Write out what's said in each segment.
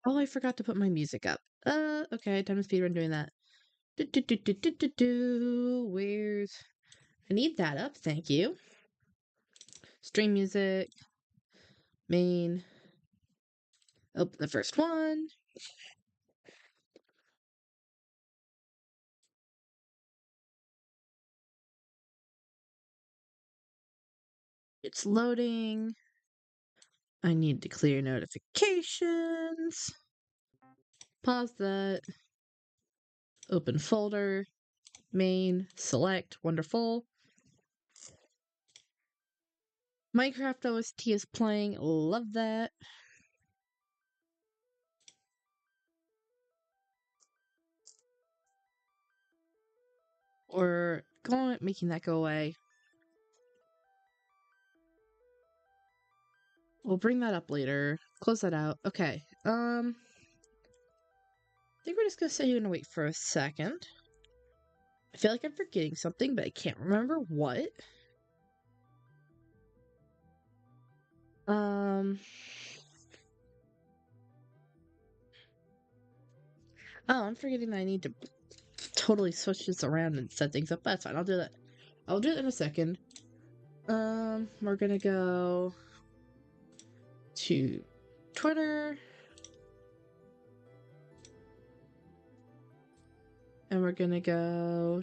Oh, I forgot to put my music up. Okay, time to speedrun doing that. Where's... I need that up, thank you. Stream music. Main. Open the first one. It's loading. I need to clear notifications. Pause that. Open folder. Main. Select. Wonderful. Minecraft OST is playing. Love that. Or going making that go away. We'll bring that up later. Close that out. Okay. I think we're just gonna sit here and wait for a second. I feel like I'm forgetting something, but I can't remember what. Oh, I'm forgetting that I need to totally switch this around and set things up. That's fine. I'll do that. I'll do it in a second. We're gonna go to Twitter. And we're gonna go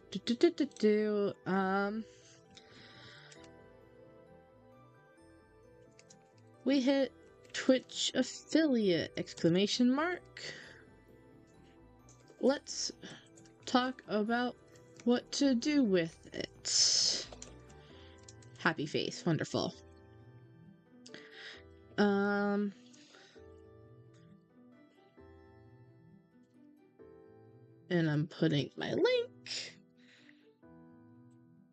we hit Twitch affiliate exclamation mark. Let's talk about what to do with it. Happy face, wonderful. And I'm putting my link.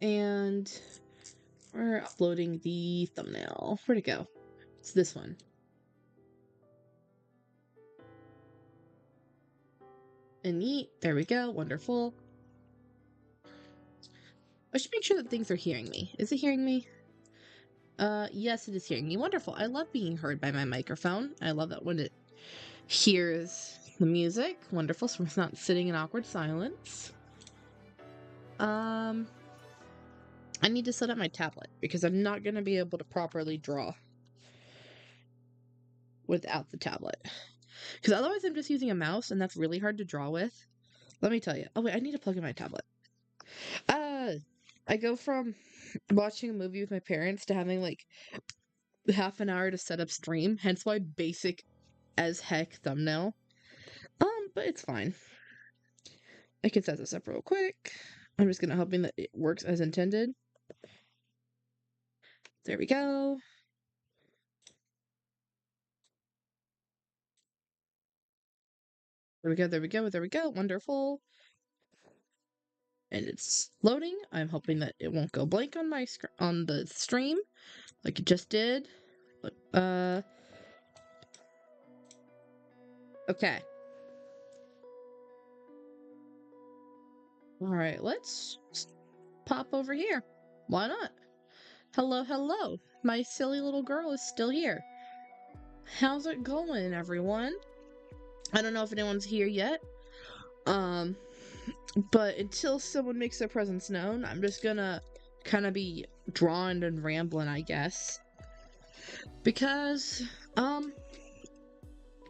And we're uploading the thumbnail. Where'd it go? It's this one. And yeet. There we go. Wonderful. I should make sure that things are hearing me. Is it hearing me? Yes, it is hearing me. Wonderful. I love being heard by my microphone. I love that when it hears the music. Wonderful. So it's not sitting in awkward silence. I need to set up my tablet because I'm not going to be able to properly draw without the tablet. Because otherwise I'm just using a mouse and that's really hard to draw with. Let me tell you. Oh wait, I need to plug in my tablet. I go from watching a movie with my parents to having like half an hour to set up stream, hence why basic as heck thumbnail. But it's fine. I can set this up real quick. I'm just gonna hoping that it works as intended. There we go. There we go, there we go, there we go. Wonderful. And it's loading. I'm hoping that it won't go blank on my on the stream like it just did. But okay. All right, let's pop over here. Why not? Hello, hello. My silly little girl is still here. How's it going, everyone? I don't know if anyone's here yet. But until someone makes their presence known, I'm just gonna kind of be drawing and rambling, I guess. Because, I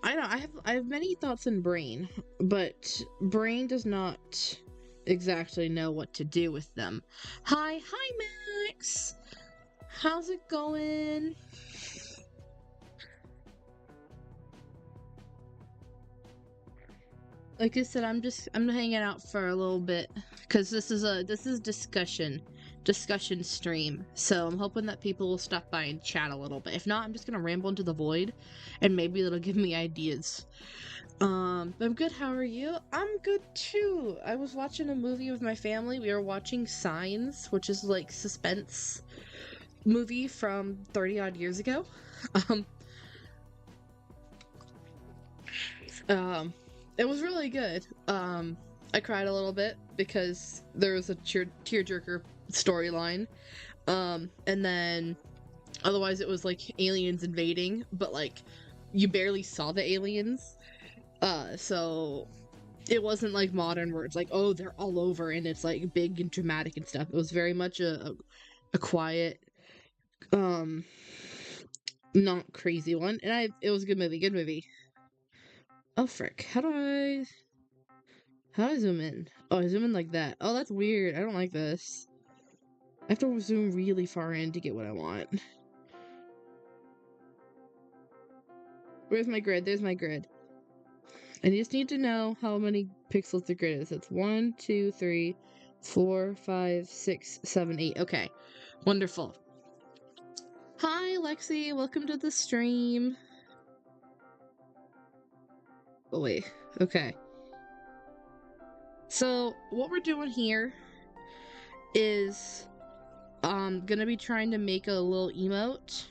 know, I have many thoughts in brain, but brain does not exactly know what to do with them. Hi, Max! How's it going? Like I said, I'm hanging out for a little bit because this is discussion stream. So I'm hoping that people will stop by and chat a little bit. If not, I'm just gonna ramble into the void, and maybe it'll give me ideas. But I'm good. How are you? I'm good too. I was watching a movie with my family. We were watching Signs, which is like suspense movie from 30 odd years ago. It was really good. I cried a little bit because there was a tearjerker storyline. And then otherwise it was like aliens invading, but like you barely saw the aliens. So it wasn't like modern where it's like, oh, they're all over and it's like big and dramatic and stuff. It was very much a quiet, um, not crazy one. And it was a good movie, good movie. Oh frick, how do I zoom in? Oh, I zoom in like that. Oh, that's weird. I don't like this. I have to zoom really far in to get what I want. Where's my grid? There's my grid. And you just need to know how many pixels the grid is. It's 1, 2, 3, 4, 5, 6, 7, 8. Okay. Wonderful. Hi, Lexi. Welcome to the stream. Oh, wait. Okay. So, what we're doing here is gonna be trying to make a little emote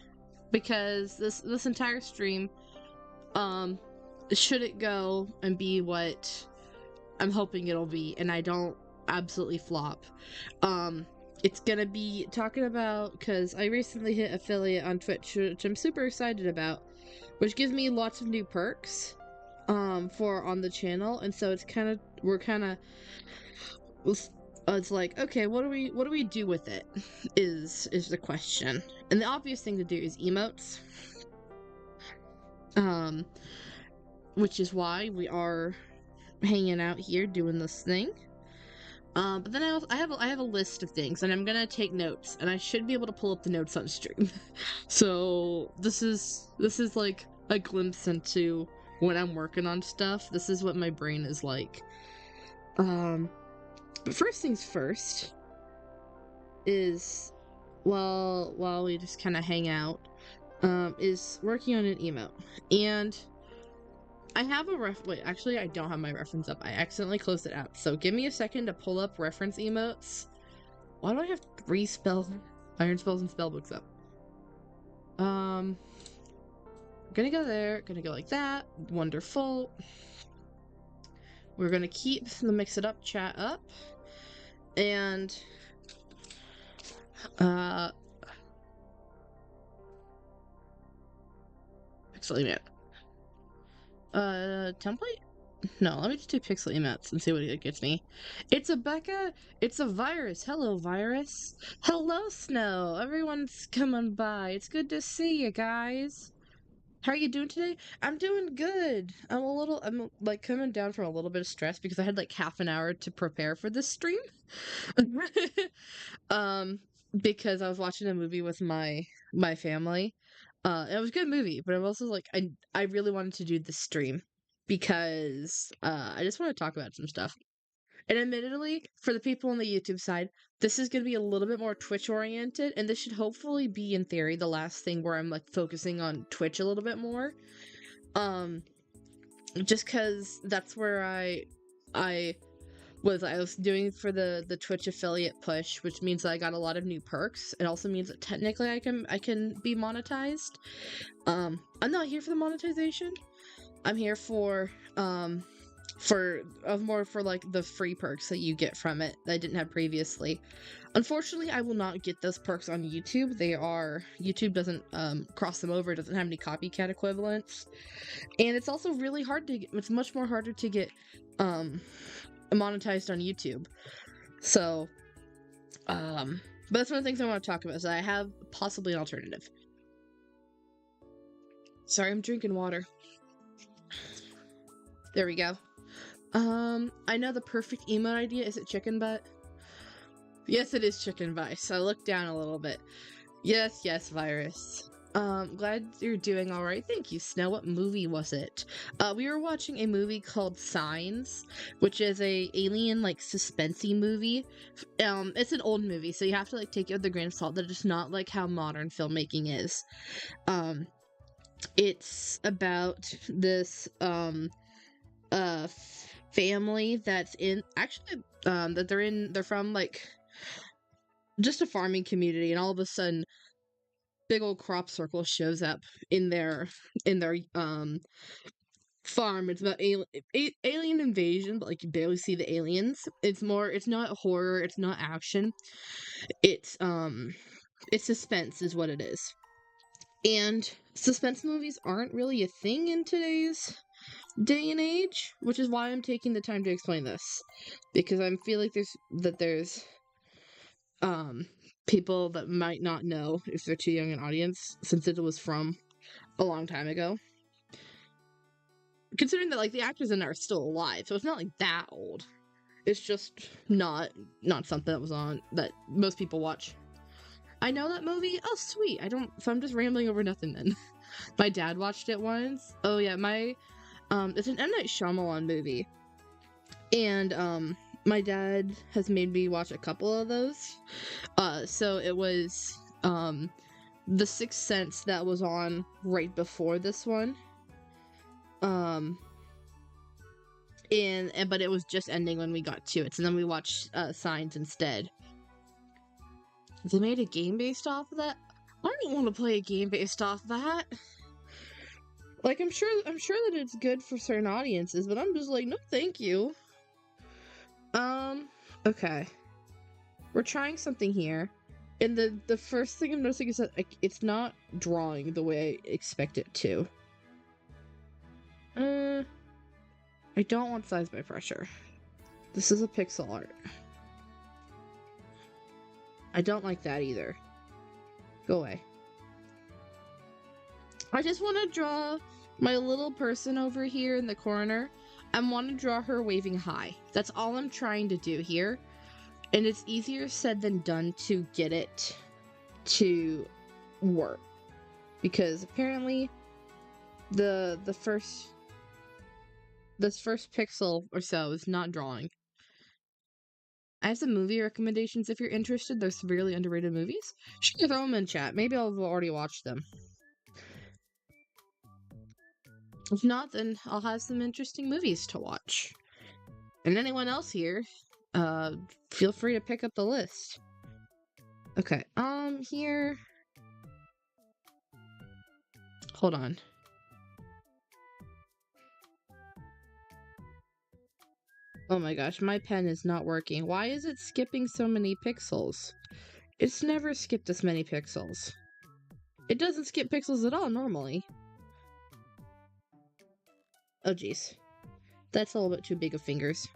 because this entire stream should it go and be what I'm hoping it'll be and I don't absolutely flop. It's gonna be talking about, because I recently hit affiliate on Twitch, which I'm super excited about, which gives me lots of new perks for on the channel, and so it's kind of it's like, okay, what do we do with it is the question. And the obvious thing to do is emotes, which is why we are hanging out here doing this thing. But then I have a list of things, and I'm gonna take notes, and I should be able to pull up the notes on stream. So this is like a glimpse into when I'm working on stuff. This is what my brain is like. But first things first is while we just kind of hang out, is working on an emote, and I have a wait, actually, I don't have my reference up. I accidentally closed it out. So give me a second to pull up reference emotes. Why do I have 3 iron spells and spellbooks up? Gonna go there, gonna go like that. Wonderful. We're gonna keep the mix it up chat up. And pixel emote. Template? No, let me just do pixel emotes and see what it gets me. It's a Becca. It's a virus. Hello, virus. Hello, Snow. Everyone's coming by. It's good to see you guys. How are you doing today? I'm doing good. I'm like coming down from a little bit of stress because I had like half an hour to prepare for this stream. Because I was watching a movie with my family. It was a good movie, but I'm also like I really wanted to do this stream because I just want to talk about some stuff. And admittedly, for the people on the YouTube side, this is going to be a little bit more Twitch oriented, and this should hopefully be, in theory, the last thing where I'm like focusing on Twitch a little bit more. Just because that's where I was doing for the Twitch affiliate push, which means that I got a lot of new perks. It also means that technically I can be monetized. I'm not here for the monetization. I'm here for more for like the free perks that you get from it that I didn't have previously. Unfortunately, I will not get those perks on YouTube. YouTube doesn't cross them over. It doesn't have any copycat equivalents, and it's also really hard to get. It's much more harder to get monetized on YouTube. So, but that's one of the things I want to talk about. Is I have possibly an alternative. Sorry, I'm drinking water. There we go. I know the perfect emote idea. Is it chicken butt? Yes, it is chicken butt. So I looked down a little bit. Yes, virus. Glad you're doing alright. Thank you, Snow. What movie was it? We were watching a movie called Signs, which is a alien, like, suspensey movie. It's an old movie, so you have to, like, take it with a grain of salt. That it's not, like, how modern filmmaking is. It's about this, family that's they're from, like, just a farming community, and all of a sudden big old crop circle shows up in their farm. It's about alien invasion, but like you barely see the aliens. It's not horror, it's not action. It's suspense is what it is. And suspense movies aren't really a thing in today's day and age, which is why I'm taking the time to explain this, because I feel like there's um people that might not know if they're too young an audience, since it was from a long time ago. Considering that like the actors in there are still alive, so it's not like that old. It's just not something that was on that most people watch. I know that movie. Oh, sweet. I don't. So I'm just rambling over nothing then. My dad watched it once. Oh yeah, it's an M. Night Shyamalan movie, and my dad has made me watch a couple of those. So it was The Sixth Sense that was on right before this one. But it was just ending when we got to it, so then we watched Signs instead. They made a game based off of that. I don't want to play a game based off that. Like I'm sure that it's good for certain audiences, but I'm just like, no, thank you. Okay. We're trying something here. And the first thing I'm noticing is that it's not drawing the way I expect it to. I don't want size by pressure. This is a pixel art. I don't like that either. Go away. I just want to draw my little person over here in the corner. I want to draw her waving hi. That's all I'm trying to do here. And it's easier said than done to get it to work. Because apparently this first pixel or so is not drawing. I have some movie recommendations if you're interested. They're severely underrated movies. Sure, throw them in chat. Maybe I'll have already watched them. If not, then I'll have some interesting movies to watch. And anyone else here, feel free to pick up the list. Okay, here... Hold on. Oh my gosh, my pen is not working. Why is it skipping so many pixels? It's never skipped this many pixels. It doesn't skip pixels at all normally. Oh jeez. That's a little bit too big of fingers.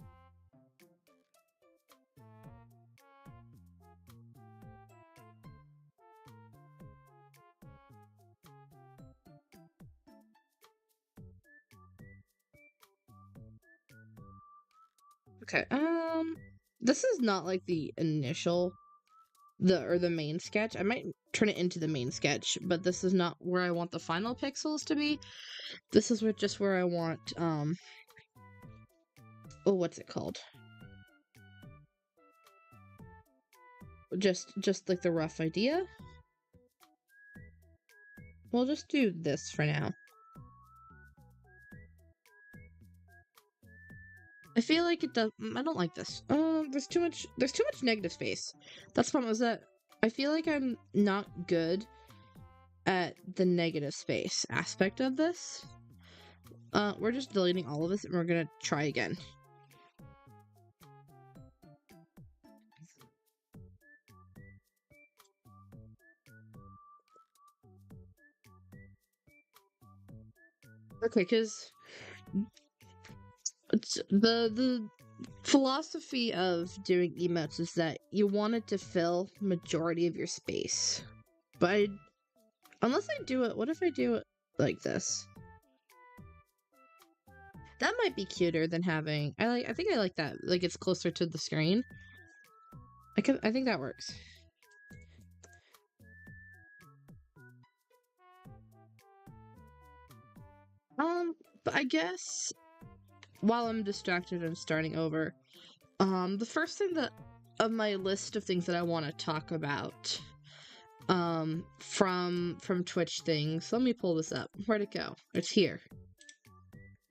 Okay, this is not like the initial, the main sketch. I might turn it into the main sketch, but this is not where I want the final pixels to be. This is just where I want, oh, what's it called? Just like the rough idea. We'll just do this for now. I feel like it does. I don't like this. There's too much negative space. That's the problem, is that I feel like I'm not good at the negative space aspect of this. We're just deleting all of this and we're gonna try again. Okay, because the philosophy of doing emotes is that you want it to fill majority of your space. But unless I do it, what if I do it like this? That might be cuter than having. I think I like that. Like it's closer to the screen. I think that works. But I guess while I'm distracted and starting over, the first thing that of my list of things that I want to talk about, from Twitch things. Let me pull this up. Where'd it go? It's here.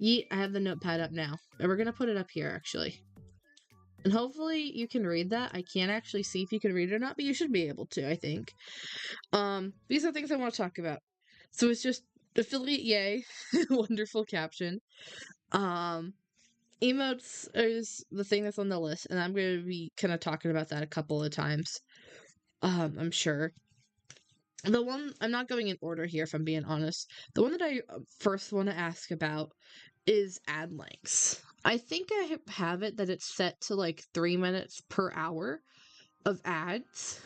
Yeet, I have the notepad up now. And we're gonna put it up here, actually. And hopefully you can read that. I can't actually see if you can read it or not, but you should be able to, I think. These are things I want to talk about. So it's just affiliate yay. Wonderful caption. Emotes is the thing that's on the list, and I'm going to be kind of talking about that a couple of times. I'm sure. The one, I'm not going in order here if I'm being honest. The one that I first want to ask about is ad lengths. I think I have it that it's set to like 3 minutes per hour of ads,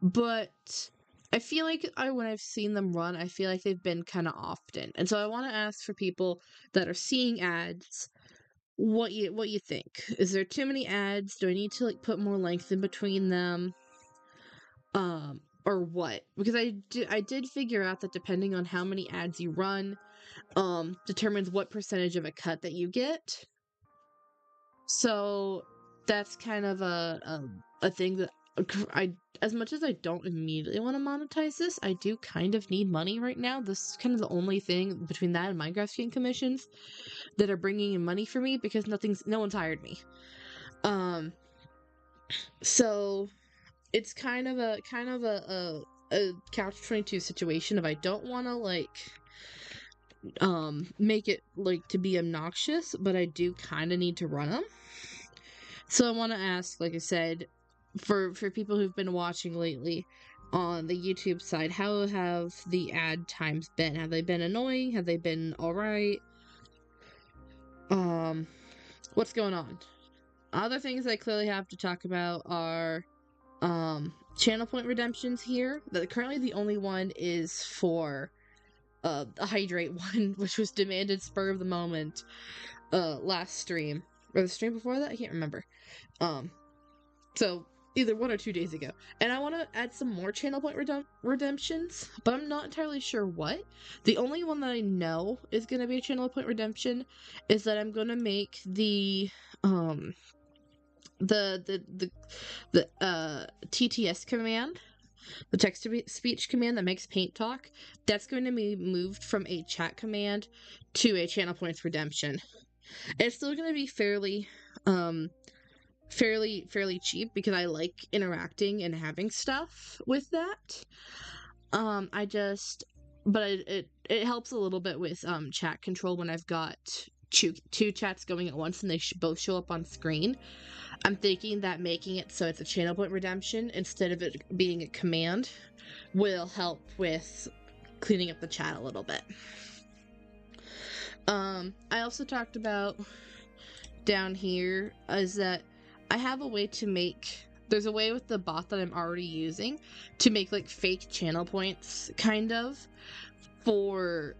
but I feel like when I've seen them run, I feel like they've been kind of often. And so I want to ask for people that are seeing ads what you think. Is there too many ads? Do I need to like put more length in between them? Or what? Because I did figure out that depending on how many ads you run, determines what percentage of a cut that you get. So that's kind of a thing that I, as much as I don't immediately want to monetize this, I do kind of need money right now. This is kind of the only thing between that and Minecraft skin commissions that are bringing in money for me, because no one's hired me. So it's kind of a catch-22 situation if I don't want to like make it like to be obnoxious, but I do kind of need to run them. So I want to ask, like I said, for people who've been watching lately on the YouTube side, how have the ad times been? Have they been annoying? Have they been all right? What's going on? Other things I clearly have to talk about are channel point redemptions here. Currently the only one is for a hydrate one, which was demanded spur of the moment last stream, or the stream before that, I can't remember. So either 1 or 2 days ago, and I want to add some more channel point redemptions, but I'm not entirely sure what. The only one that I know is going to be a channel point redemption is that I'm going to make the TTS command, the text to speech command that makes paint talk, that's going to be moved from a chat command to a channel points redemption. It's still going to be fairly cheap because I like interacting and having stuff with that. But it helps a little bit with chat control when I've got two chats going at once and they both show up on screen. I'm thinking that making it so it's a channel point redemption instead of it being a command will help with cleaning up the chat a little bit. I also talked about down here is that I have a way to make, there's a way with the bot that I'm already using to make like fake channel points kind of for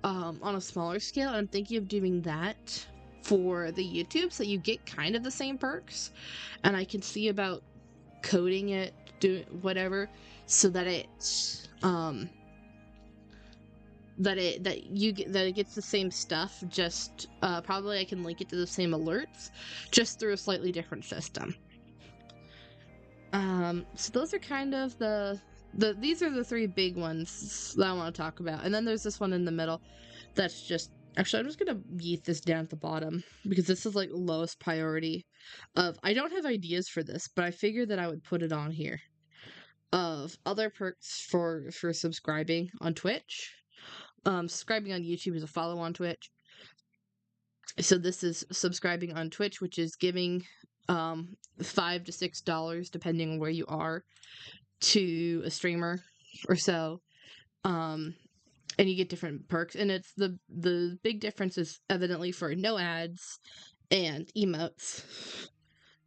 on a smaller scale, and I'm thinking of doing that for the YouTube so you get kind of the same perks, and I can see about coding it, do whatever, so that it it gets the same stuff, just probably I can link it to the same alerts just through a slightly different system. So those are kind of these are the 3 big ones that I want to talk about, and then there's this one in the middle that's just, actually I'm just gonna yeet this down at the bottom because this is like lowest priority of, I don't have ideas for this, but I figured that I would put it on here, of other perks for subscribing on Twitch. Subscribing on YouTube is a follow on Twitch. So this is subscribing on Twitch, which is giving $5 to $6 depending on where you are to a streamer or so. And you get different perks, and it's the big difference is evidently for no ads and emotes.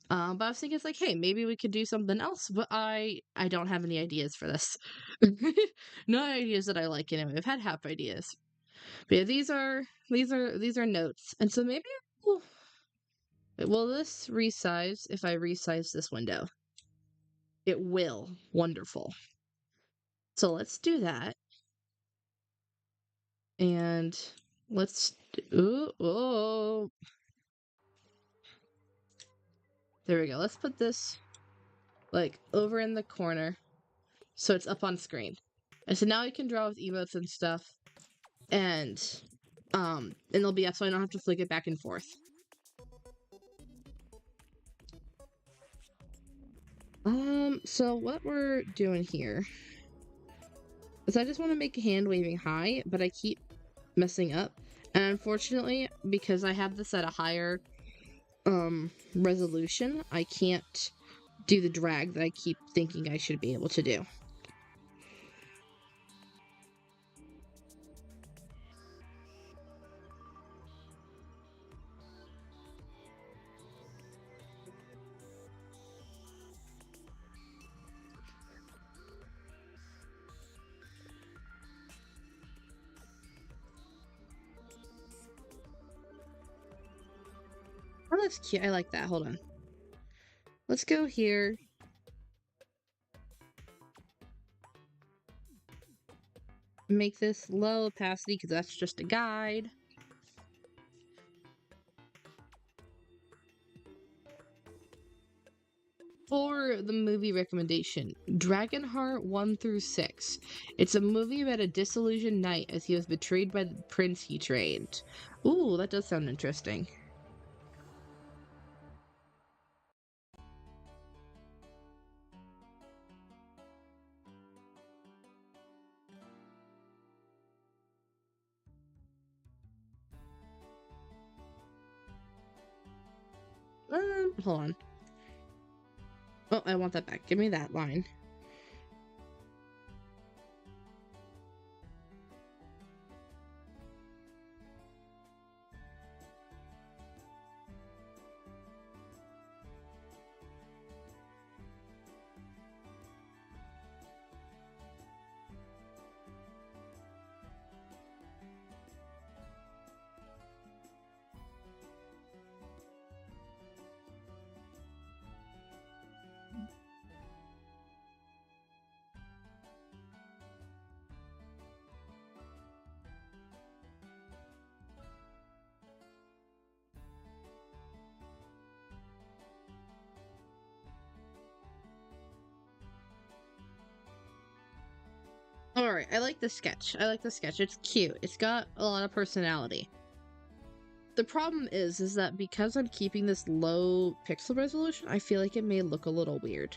But I was thinking, it's like, hey, maybe we could do something else, but I don't have any ideas for this. No ideas that I like anyway. I've had half ideas. But yeah, these are notes. And so maybe will this resize if I resize this window? It will. Wonderful. So let's do that. And let's oh. There we go. Let's put this like over in the corner so it's up on screen. And so now I can draw with emotes and stuff. And it'll be up so I don't have to flick it back and forth. So what we're doing here is I just want to make a hand waving high, but I keep messing up. And unfortunately, because I have this at a higher resolution, I can't do the drag that I keep thinking I should be able to do. that's cute. I like that. Hold on. Let's go here. Make this low opacity because that's just a guide. For the movie recommendation, Dragonheart 1 through 6. It's a movie about a disillusioned knight as he was betrayed by the prince he trained. Ooh, that does sound interesting. Hold on. Oh, I want that back. Give me that line. Alright, I like the sketch. I like the sketch. It's cute. It's got a lot of personality. The problem is that because I'm keeping this low pixel resolution, I feel like it may look a little weird.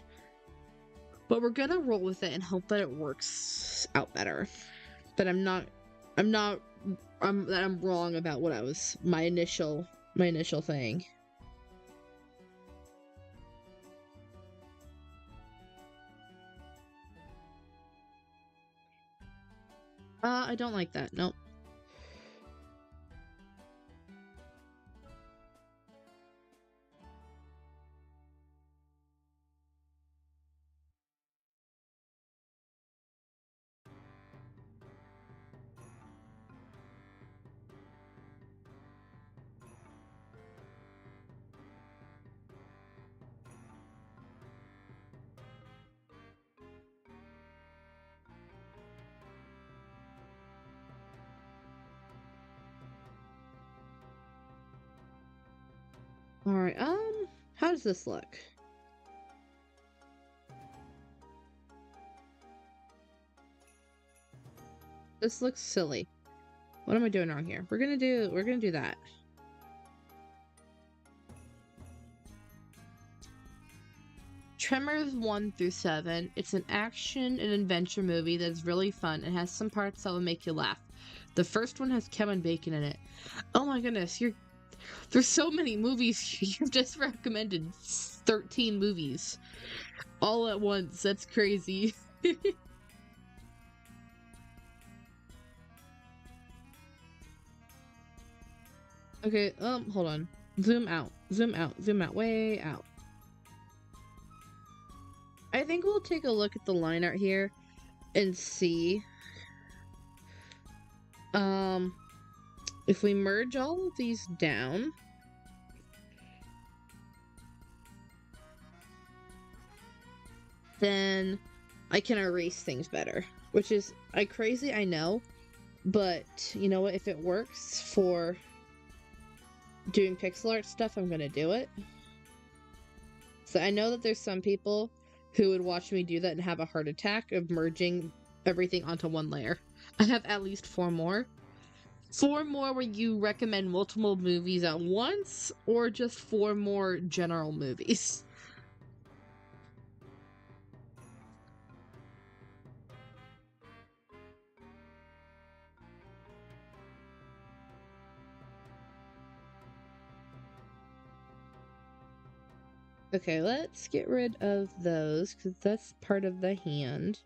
But we're gonna roll with it and hope that it works out better. But I'm wrong about what my initial thing. I don't like that. Nope. Alright, how does this look? This looks silly. What am I doing wrong here? We're gonna do that. Tremors 1 through 7. It's an action and adventure movie that's really fun and has some parts that will make you laugh. The first one has Kevin Bacon in it. Oh my goodness, there's so many movies. You've just recommended 13 movies all at once. That's crazy. Okay, hold on. Zoom out, way out. I think we'll take a look at the line art here and see. If we merge all of these down, then I can erase things better, which is crazy, I know, but you know what? If it works for doing pixel art stuff, I'm gonna do it. So I know that there's some people who would watch me do that and have a heart attack of merging everything onto one layer. I have at least 4 more. 4 more where you recommend multiple movies at once, or just 4 more general movies. Okay, let's get rid of those, because that's part of the hand.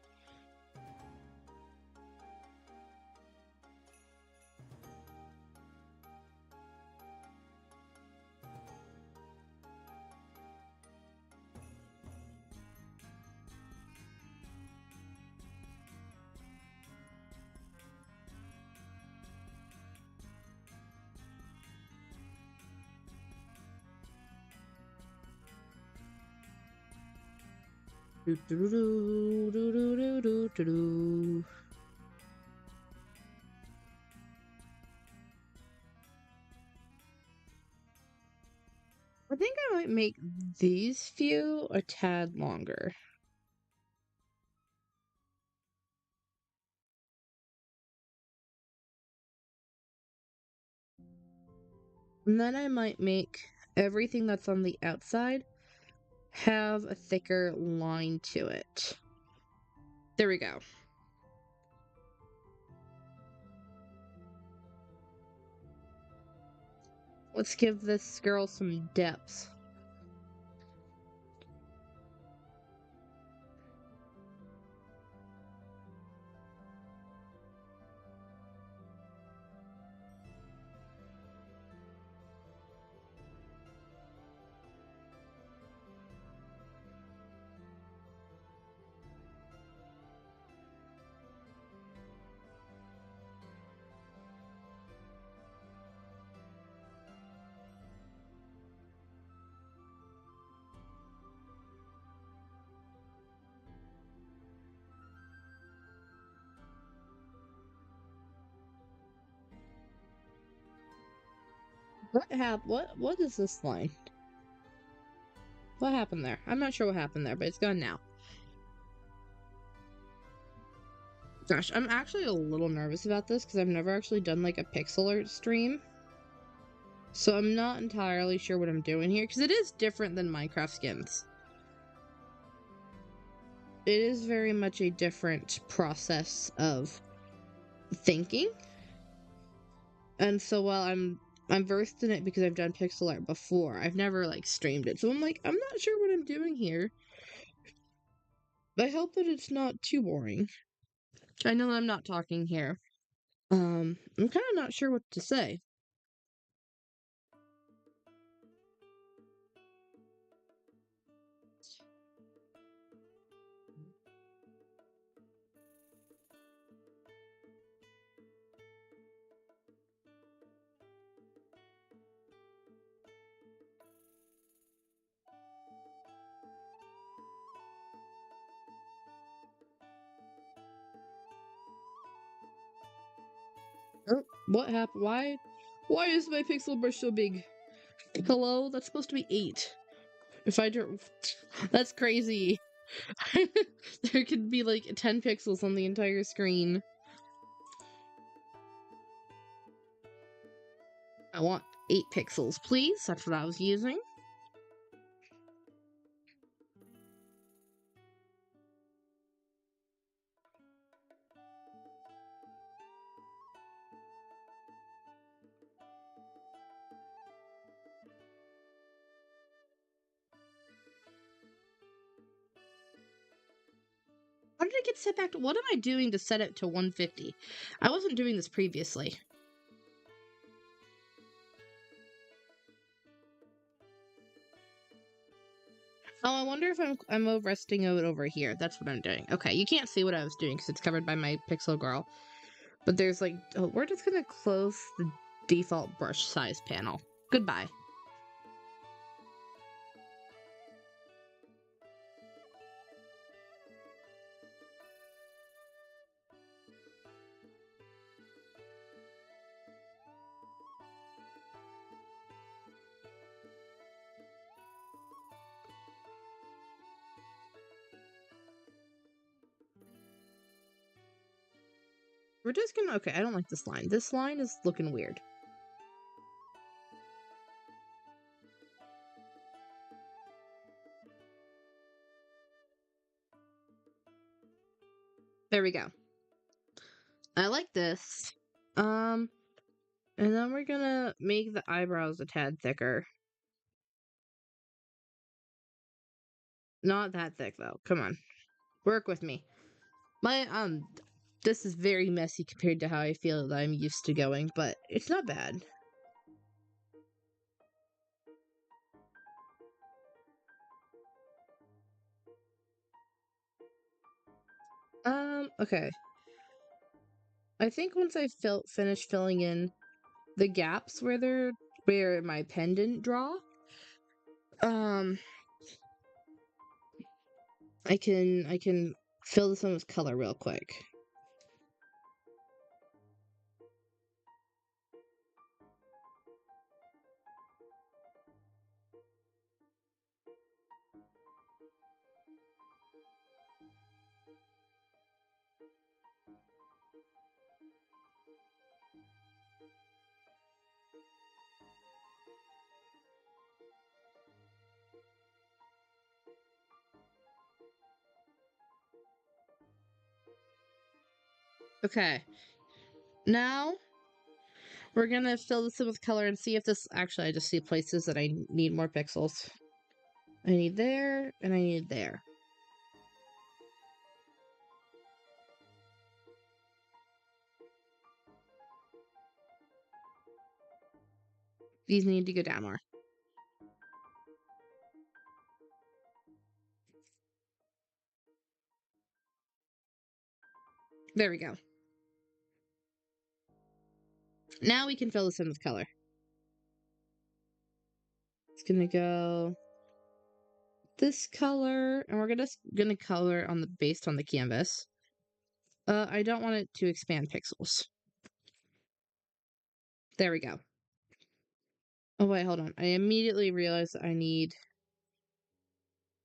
Do-do-do-do-do-do-do-do-do. I think I might make these few a tad longer. And then I might make everything that's on the outside have a thicker line to it. There we go. Let's give this girl some depth. What is this line? What happened there? I'm not sure what happened there, but it's gone now. Gosh, I'm actually a little nervous about this because I've never actually done like a pixel art stream. So I'm not entirely sure what I'm doing here because it is different than Minecraft skins. It is very much a different process of thinking. And so while I'm versed in it because I've done pixel art before, I've never like streamed it. So I'm like, I'm not sure what I'm doing here. I hope that it's not too boring. I know that I'm not talking here. I'm kind of not sure what to say. Oh, what happened? Why is my pixel brush so big? Hello? That's supposed to be 8. If I do... That's crazy. There could be like 10 pixels on the entire screen. I want 8 pixels, please. That's what I was using. How did it get set back to... What am I doing to set it to 150? I wasn't doing this previously. Oh, I wonder if I'm resting it over here. That's what I'm doing. Okay, you can't see what I was doing because it's covered by my pixel girl. But there's like... Oh, we're just gonna close the default brush size panel. Goodbye. We're just gonna... Okay, I don't like this line. This line is looking weird. There we go. I like this. And then we're gonna make the eyebrows a tad thicker. Not that thick, though. Come on. Work with me. This is very messy compared to how I feel that I'm used to going, but it's not bad. Okay. I think once I finish filling in the gaps where my pen didn't draw, I can fill this in with color real quick. Okay. Now we're gonna fill this in with color and see if this actually I just see places that I need more pixels. I need there and I need there. These need to go down more. There we go. Now we can fill this in with color. It's gonna go this color, and we're gonna color on the based on the canvas. I don't want it to expand pixels. There we go. Oh wait, hold on. I immediately realized I need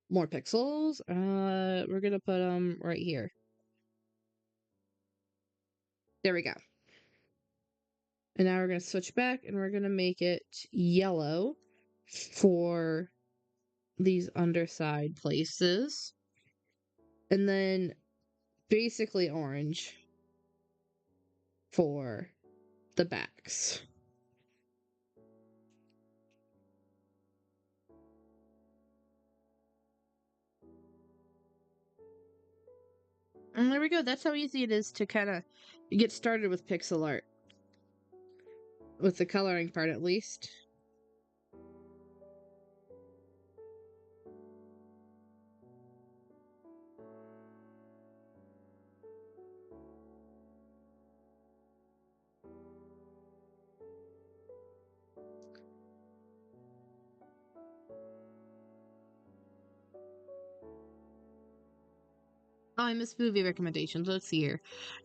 more pixels. We're gonna put them right here. There we go. And now we're gonna switch back, and we're gonna make it yellow for these underside places, and then basically orange for the backs. And there we go. That's how easy it is to kind of get started with pixel art. With the coloring part, at least. Oh, I missed movie recommendations. Let's see here.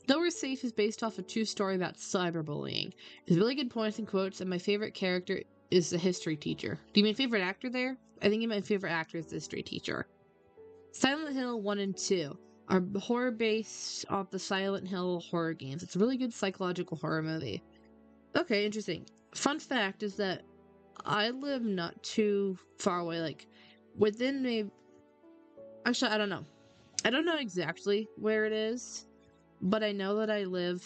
Nowhere Safe is based off a true story about cyberbullying. It's really good points and quotes, and my favorite character is the history teacher. Do you mean favorite actor there? I think you meant favorite actor is the history teacher. Silent Hill 1 and 2 are horror based off the Silent Hill horror games. It's a really good psychological horror movie. Okay, interesting. Fun fact is that I live not too far away, like within maybe. Actually, I don't know. I don't know exactly where it is, but I know that I live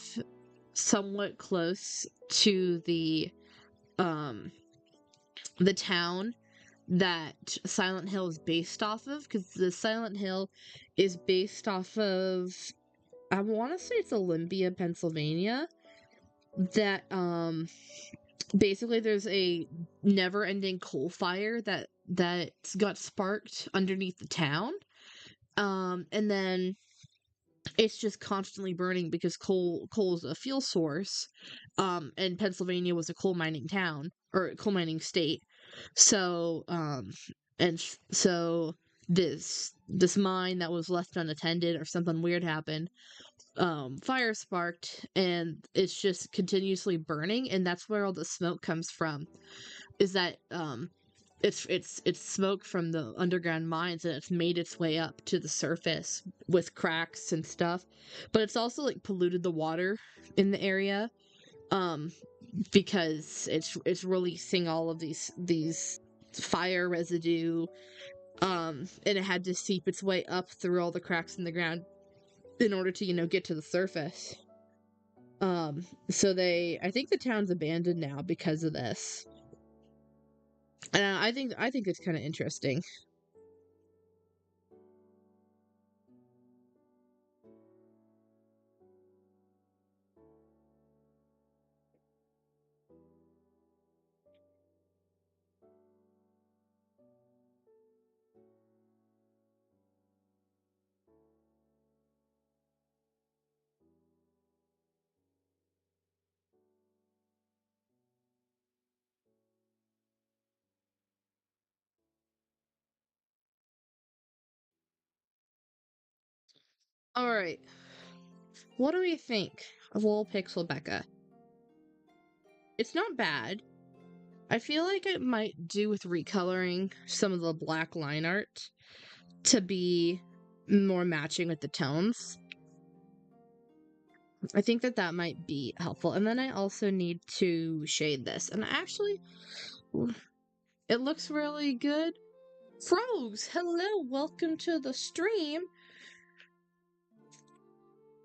somewhat close to the town that Silent Hill is based off of, because the Silent Hill is based off of, I want to say it's Olympia, Pennsylvania. That basically there's a never-ending coal fire that got sparked underneath the town. And then it's just constantly burning because coal is a fuel source. And Pennsylvania was a coal mining town or coal mining state. So so this mine that was left unattended or something weird happened, fire sparked, and it's just continuously burning, and that's where all the smoke comes from. Is that it's smoke from the underground mines, and it's made its way up to the surface with cracks and stuff. But it's also like polluted the water in the area, um, because it's releasing all of these fire residue, and it had to seep its way up through all the cracks in the ground in order to get to the surface. So I think the town's abandoned now because of this. And I think it's kind of interesting. Alright. What do we think of Little Pixel Becca? It's not bad. I feel like it might do with recoloring some of the black line art to be more matching with the tones. I think that might be helpful. And then I also need to shade this. And actually, it looks really good. Frogs, hello, welcome to the stream.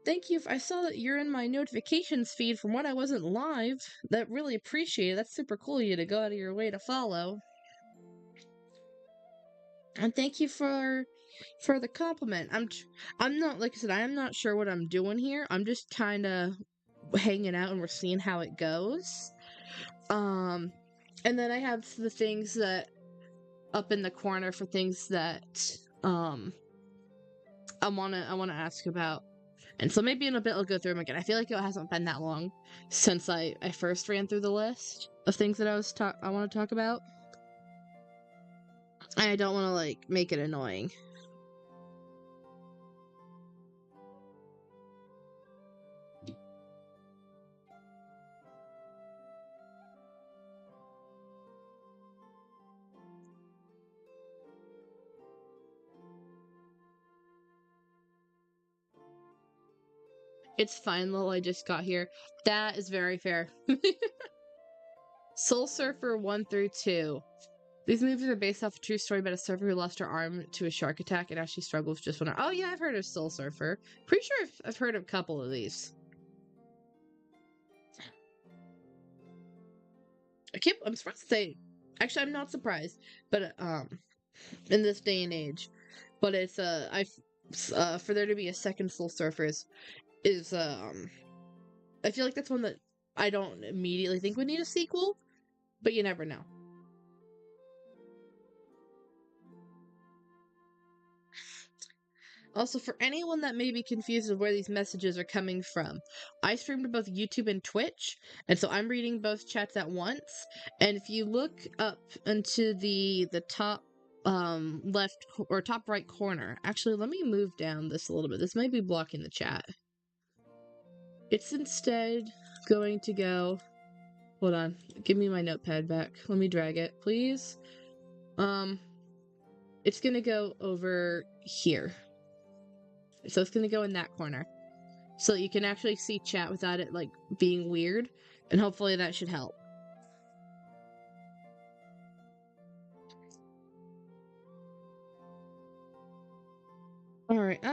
Thank you. I saw that you're in my notifications feed from when I wasn't live. That really appreciate it. That's super cool of you to go out of your way to follow. And thank you for the compliment. I'm not, like I said, I am not sure what I'm doing here. I'm just kind of hanging out and we're seeing how it goes. And then I have the things that up in the corner for things that I wanna ask about. And so maybe in a bit I'll go through them again. I feel like it hasn't been that long since I first ran through the list of things that I want to talk about. And I don't want to like make it annoying. It's fine, Lil, I just got here. That is very fair. Soul Surfer 1 through 2. These movies are based off a true story about a surfer who lost her arm to a shark attack and actually struggles with just one arm. Oh yeah, I've heard of Soul Surfer. Pretty sure I've heard of a couple of these. I'm surprised to say, actually I'm not surprised, but in this day and age, but it's for there to be a second Soul Surfers is I feel like that's one that I don't immediately think would need a sequel, but you never know. Also, for anyone that may be confused of where these messages are coming from, I stream to both YouTube and Twitch, and so I'm reading both chats at once. And if you look up into the top left or top right corner, actually, let me move down this a little bit. This might be blocking the chat. It's instead going to go. Hold on, give me my notepad back. Let me drag it, please. It's gonna go over here. So it's gonna go in that corner. So you can actually see chat without it, like, being weird. And hopefully that should help. Alright,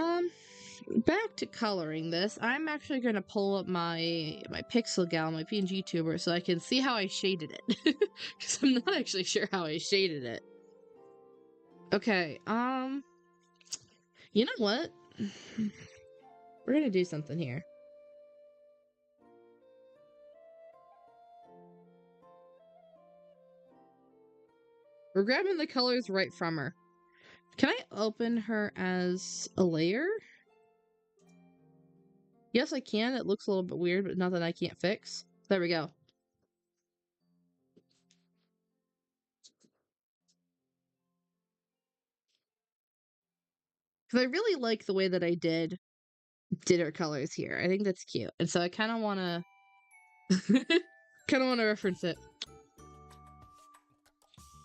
back to coloring this. I'm actually gonna pull up my Pixel Gal, my PNG tuber, so I can see how I shaded it. Because I'm not actually sure how I shaded it. Okay, you know what? We're gonna do something here. We're grabbing the colors right from her. Can I open her as a layer? Yes, I can. It looks a little bit weird, but nothing I can't fix. There we go. Because I really like the way that I did her colors here. I think that's cute. And so I kind of want to reference it.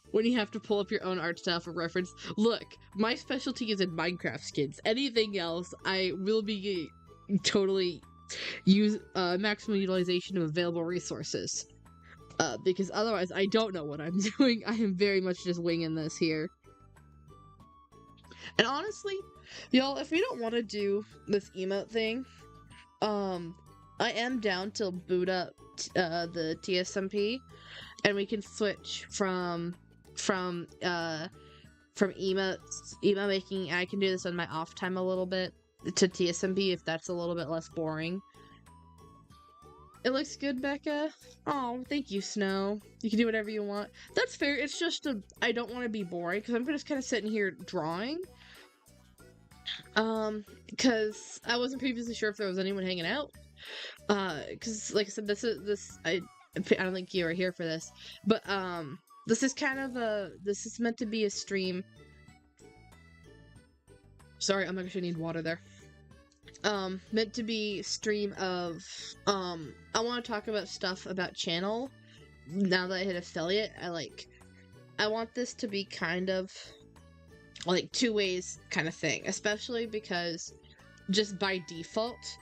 When you have to pull up your own art style for reference. Look, my specialty is in Minecraft skins. Anything else, I will be totally maximum utilization of available resources. Because otherwise I don't know what I'm doing. I am very much just winging this here. And honestly, y'all, if we don't want to do this emote thing, I am down to boot up the TSMP, and we can switch from emote making. I can do this on my off time a little bit to TSMP if that's a little bit less boring. It looks good, Becca. Oh, thank you, Snow. You can do whatever you want. That's fair. It's just I don't want to be boring because I'm just kind of sitting here drawing. Because I wasn't previously sure if there was anyone hanging out. Because like I said, I don't think you were here for this, but this is kind of this is meant to be a stream. Sorry, I'm actually need water there. meant to be stream of, I want to talk about stuff about channel. Now that I hit affiliate, I want this to be kind of like two ways kind of thing, especially because just by default,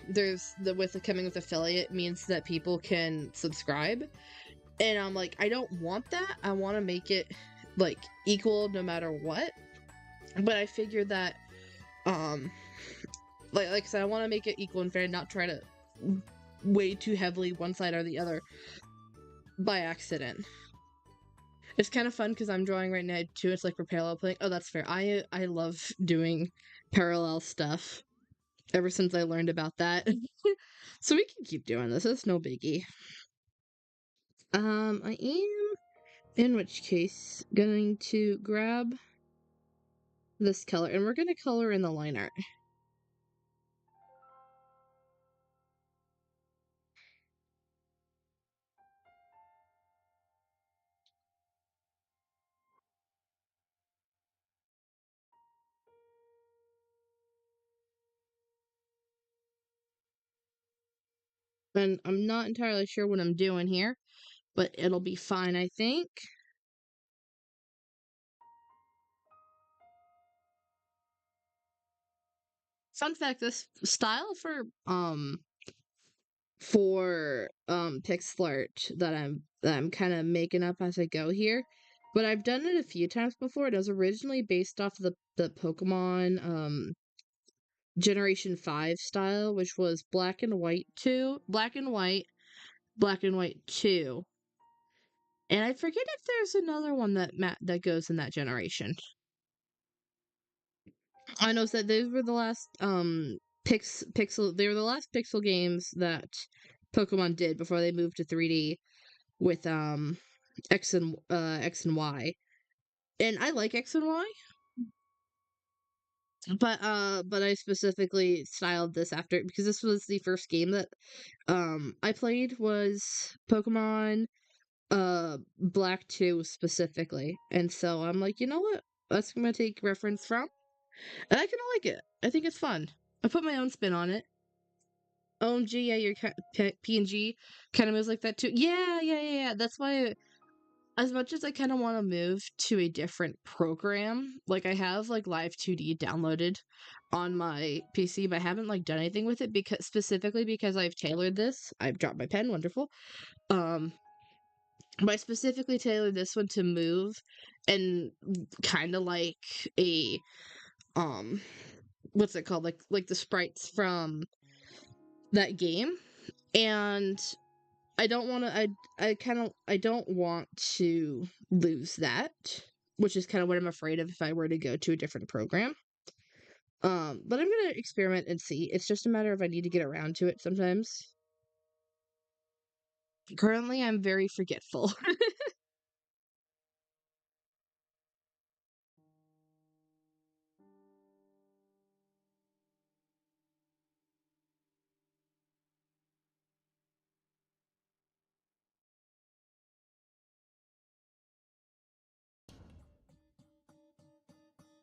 there's with the coming with affiliate means that people can subscribe, and I'm like, I don't want that. I want to make it like equal no matter what. But I figured that, like I said, I want to make it equal and fair, not try to way too heavily one side or the other by accident. It's kind of fun because I'm drawing right now too. It's like for parallel playing. Oh, that's fair. I love doing parallel stuff ever since I learned about that. So we can keep doing this. It's no biggie. I am, in which case, going to grab this color, and we're going to color in the line art. And I'm not entirely sure what I'm doing here, but it'll be fine, I think. Fun fact, this style pixel art that I'm kind of making up as I go here, but I've done it a few times before. It was originally based off the Pokemon Generation 5 style, which was black and white 2, black and white 2. And I forget if there's another one that goes in that generation. I know that those were the last they were the last pixel games that Pokemon did before they moved to 3D with X and Y. And I like X and Y, but I specifically styled this after because this was the first game that I played was Pokemon Black 2 specifically. And so I'm like, you know what? That's what I'm gonna take reference from. And I kinda like it. I think it's fun. I put my own spin on it. OMG, yeah, your PNG kind of moves like that too. Yeah. That's why, as much as I kind of want to move to a different program, like I have like Live 2D downloaded on my PC, but I haven't like done anything with it because specifically because I've tailored this. I've dropped my pen, wonderful. But I specifically tailored this one to move and kind of like a what's it called? Like the sprites from that game. And I don't want to I don't want to lose that, which is kind of what I'm afraid of if I were to go to a different program. But I'm going to experiment and see. It's just a matter of I need to get around to it sometimes. Currently, I'm very forgetful.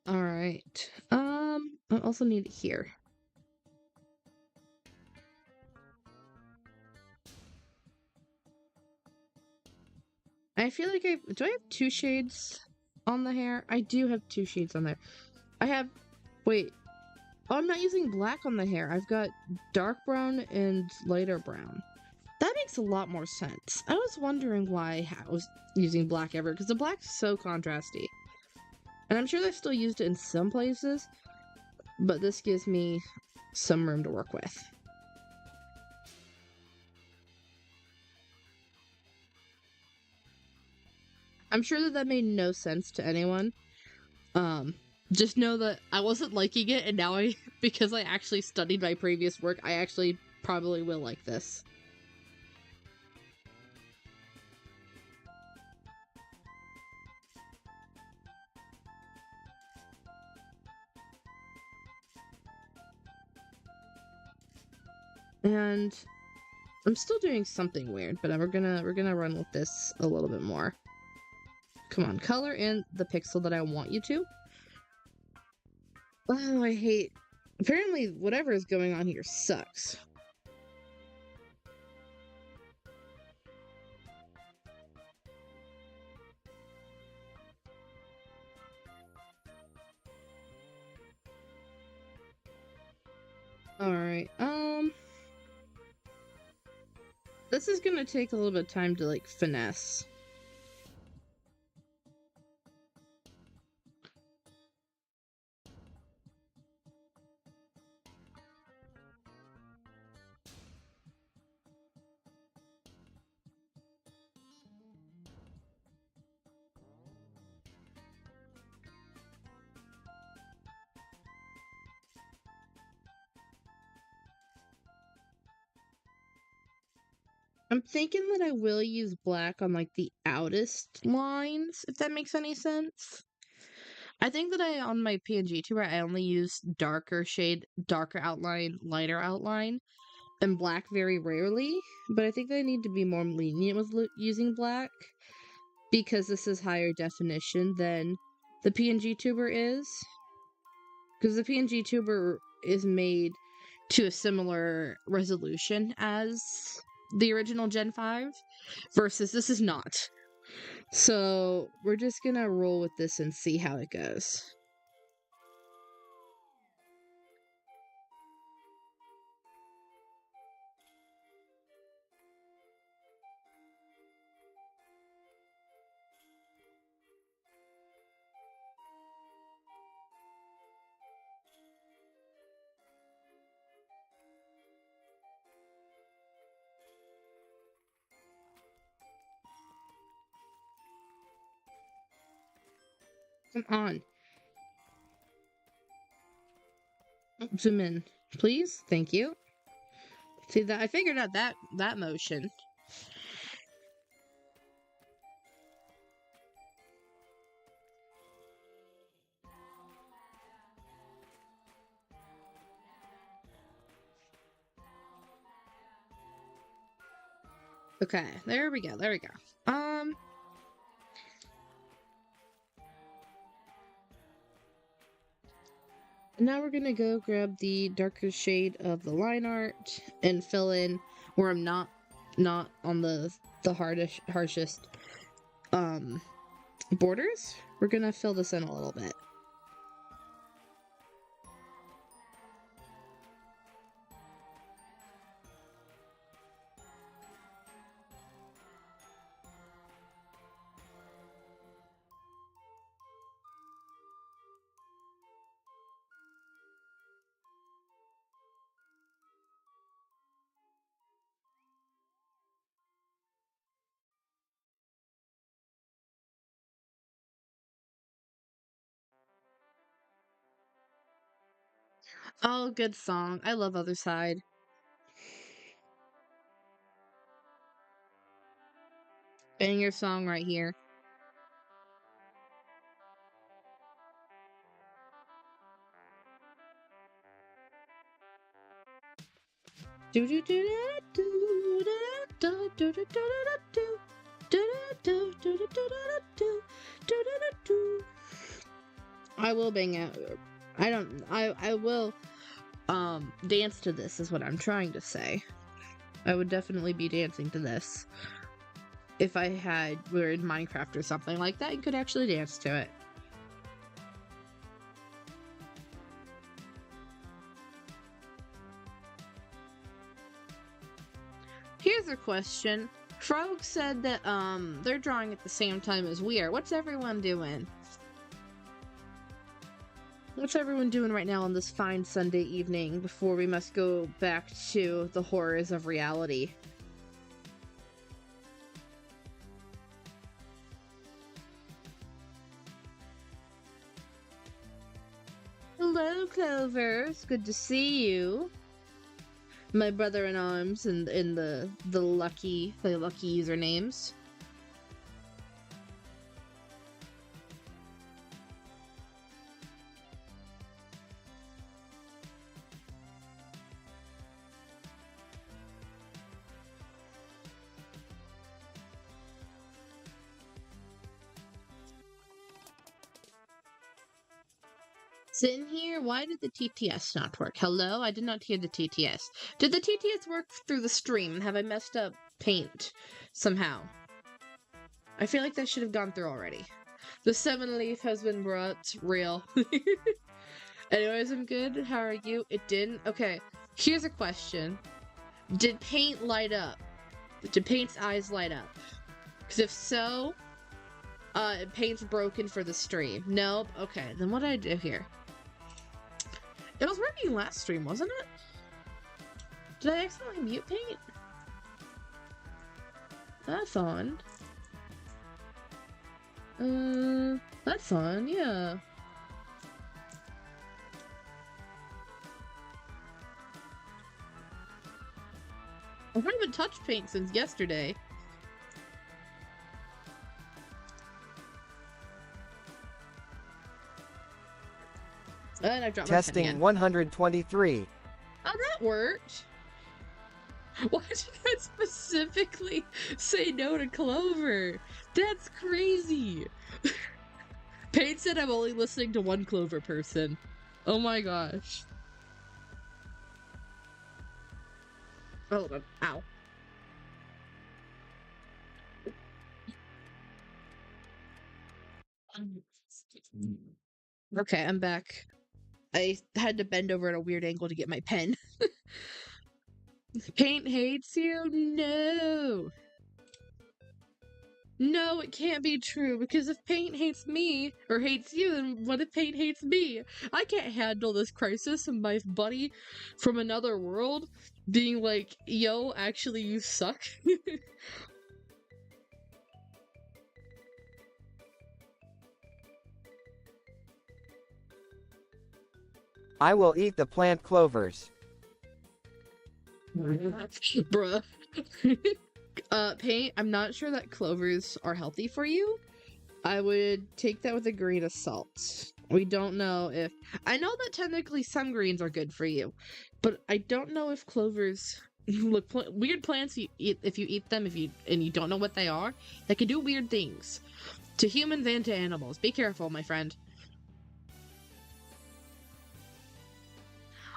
All right. I also need it here. I feel like do I have 2 shades on the hair? I do have 2 shades on there. Wait. Oh, I'm not using black on the hair. I've got dark brown and lighter brown. That makes a lot more sense. I was wondering why I was using black ever, because the black's so contrasty. And I'm sure they still used it in some places, but this gives me some room to work with. I'm sure that made no sense to anyone. Just know that I wasn't liking it, and now because I actually studied my previous work, I actually probably will like this. And I'm still doing something weird, but we're gonna run with this a little bit more. Come on, color in the pixel that I want you to. Oh, I hate Apparently, whatever is going on here sucks. Alright, this is gonna take a little bit of time to, like, finesse. I'm thinking that I will use black on, like, the outest lines, if that makes any sense. I think that on my PNG tuber, I only use darker outline, lighter outline, and black very rarely. But I think that I need to be more lenient with using black, because this is higher definition than the PNG tuber is. Because the PNG tuber is made to a similar resolution as the original Gen 5, versus this is not. So we're just gonna roll with this and see how it goes. Come on. Zoom in, please. Thank you. See that? I figured out that motion. Okay, there we go. There we go. Now we're gonna go grab the darker shade of the line art and fill in where I'm not on the harshest borders. We're gonna fill this in a little bit. Oh, good song. I love Other Side. Banger song right here. I will bang out. I will dance to this is what I'm trying to say. I would definitely be dancing to this. If I were in Minecraft or something like that, you could actually dance to it. Here's a question. Frog said that they're drawing at the same time as we are. What's everyone doing? What's everyone doing right now on this fine Sunday evening before we must go back to the horrors of reality? Hello, Clover. It's good to see you. My brother in arms and the lucky usernames. Sitting here, why did the TTS not work? Hello? I did not hear the TTS. Did the TTS work through the stream? Have I messed up paint somehow? I feel like that should have gone through already. The 7-leaf has been brought. Real. Anyways, I'm good. How are you? It didn't? Okay, here's a question. Did paint light up? Did paint's eyes light up? Because if so, paint's broken for the stream. Nope. Okay, then what did I do here? It was working last stream, wasn't it? Did I accidentally mute paint? That's on. That's on, yeah. I haven't even touched paint since yesterday. And I dropped Testing my pen again. 123. Oh, that worked. Why did I specifically say no to Clover? That's crazy. Paige said I'm only listening to one Clover person. Oh my gosh. Hold on. Ow. Okay, I'm back. I had to bend over at a weird angle to get my pen. Paint hates you? No. No, it can't be true, because if Paint hates me, or hates you, then what if Paint hates me? I can't handle this crisis of my buddy from another world being like, yo, actually you suck. I will eat the plant clovers. Bruh. Paint, I'm not sure that clovers are healthy for you. I would take that with a grain of salt. We don't know if... I know that technically some greens are good for you, but I don't know if clovers... Look, weird plants, if you eat them and you don't know what they are, they can do weird things. To humans and to animals. Be careful, my friend.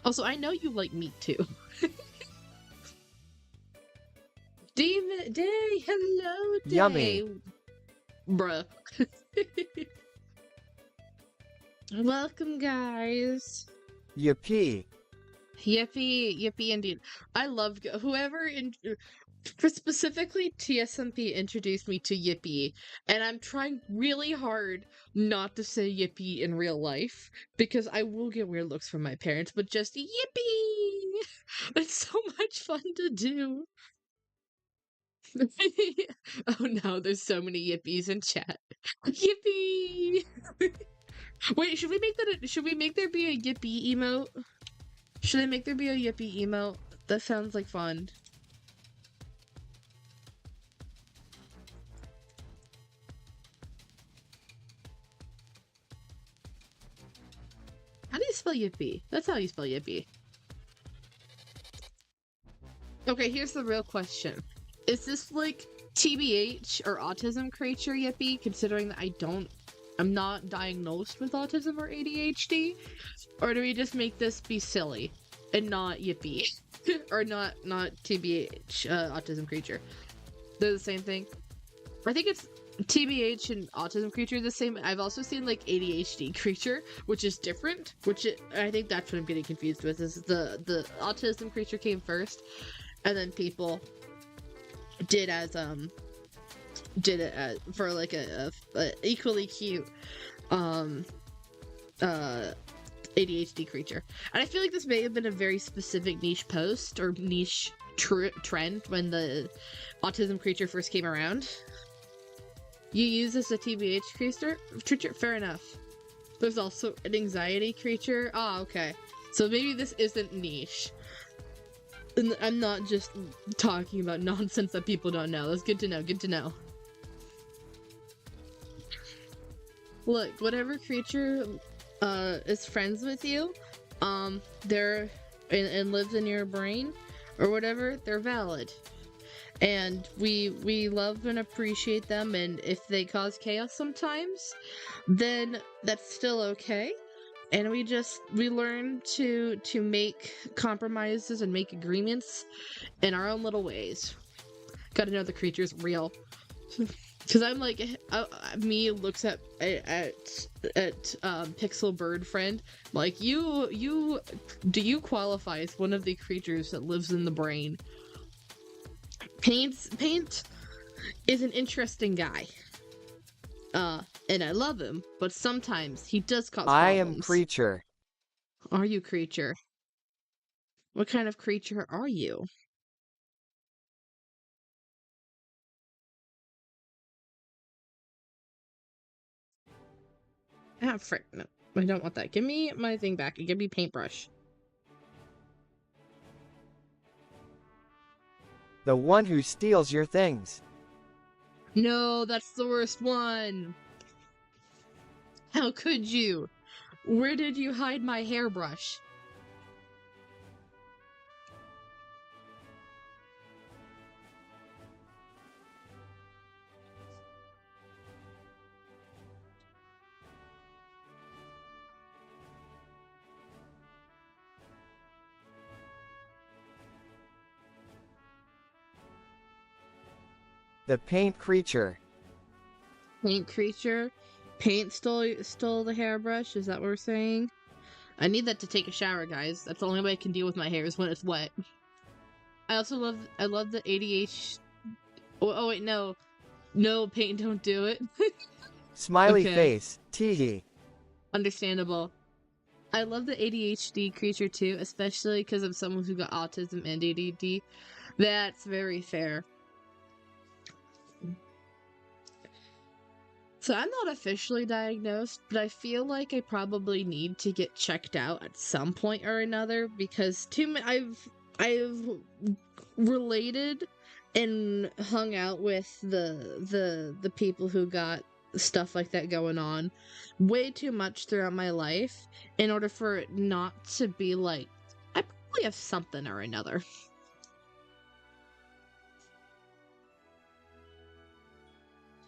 Also, I know you like meat, too. Demon Day! Hello, Day! Yummy. Bruh. Welcome, guys. Yippee. Yippee, yippee indeed. I love whoever for specifically TSMP introduced me to Yippee, and I'm trying really hard not to say Yippee in real life because I will get weird looks from my parents, but just Yippee! It's so much fun to do. Oh no, there's so many Yippies in chat. Yippee! Wait, should we make there be a Yippee emote? Should I make there be a Yippee emote? That sounds like fun. How do you spell Yippee? That's how you spell Yippee. Okay, here's the real question. Is this like TBH or autism creature Yippee, considering that I'm not diagnosed with autism or ADHD? Or do we just make this be silly and not Yippee? Or not TBH, autism creature? They're the same thing. I think it's TBH and autism creature the same. I've also seen like ADHD creature, which is different, I think that's what I'm getting confused with, is the autism creature came first, and then people did it for like a equally cute ADHD creature. And I feel like this may have been a very specific niche post or niche trend when the autism creature first came around. You use this a TBH creature? Fair enough. There's also an anxiety creature. Ah, okay. So maybe this isn't niche. And I'm not just talking about nonsense that people don't know. That's good to know, good to know. Look, whatever creature is friends with you, they're and lives in your brain or whatever, they're valid. And we love and appreciate them, and if they cause chaos sometimes, then that's still okay. and we learn to make compromises and make agreements in our own little ways. Gotta know the creature's real. Because I'm like, me looks at Pixel Bird friend, like, do you qualify as one of the creatures that lives in the brain? Paint is an interesting guy. And I love him, but sometimes he does cause I problems. am creature. Are you creature? What kind of creature are you? Ah, frick, no. I don't want that. Give me my thing back and give me paintbrush. The one who steals your things. No, that's the worst one. How could you? Where did you hide my hairbrush? The paint creature. Paint creature? Paint stole the hairbrush? Is that what we're saying? I need that to take a shower, guys. That's the only way I can deal with my hair is when it's wet. I love the ADHD. Oh wait, no. No, paint, don't do it. Smiley Okay. face. Teehee. Understandable. I love the ADHD creature too, especially because I'm someone who got autism and ADD. That's very fair. So I'm not officially diagnosed, but I feel like I probably need to get checked out at some point or another because I've related and hung out with the people who got stuff like that going on way too much throughout my life in order for it not to be like I probably have something or another.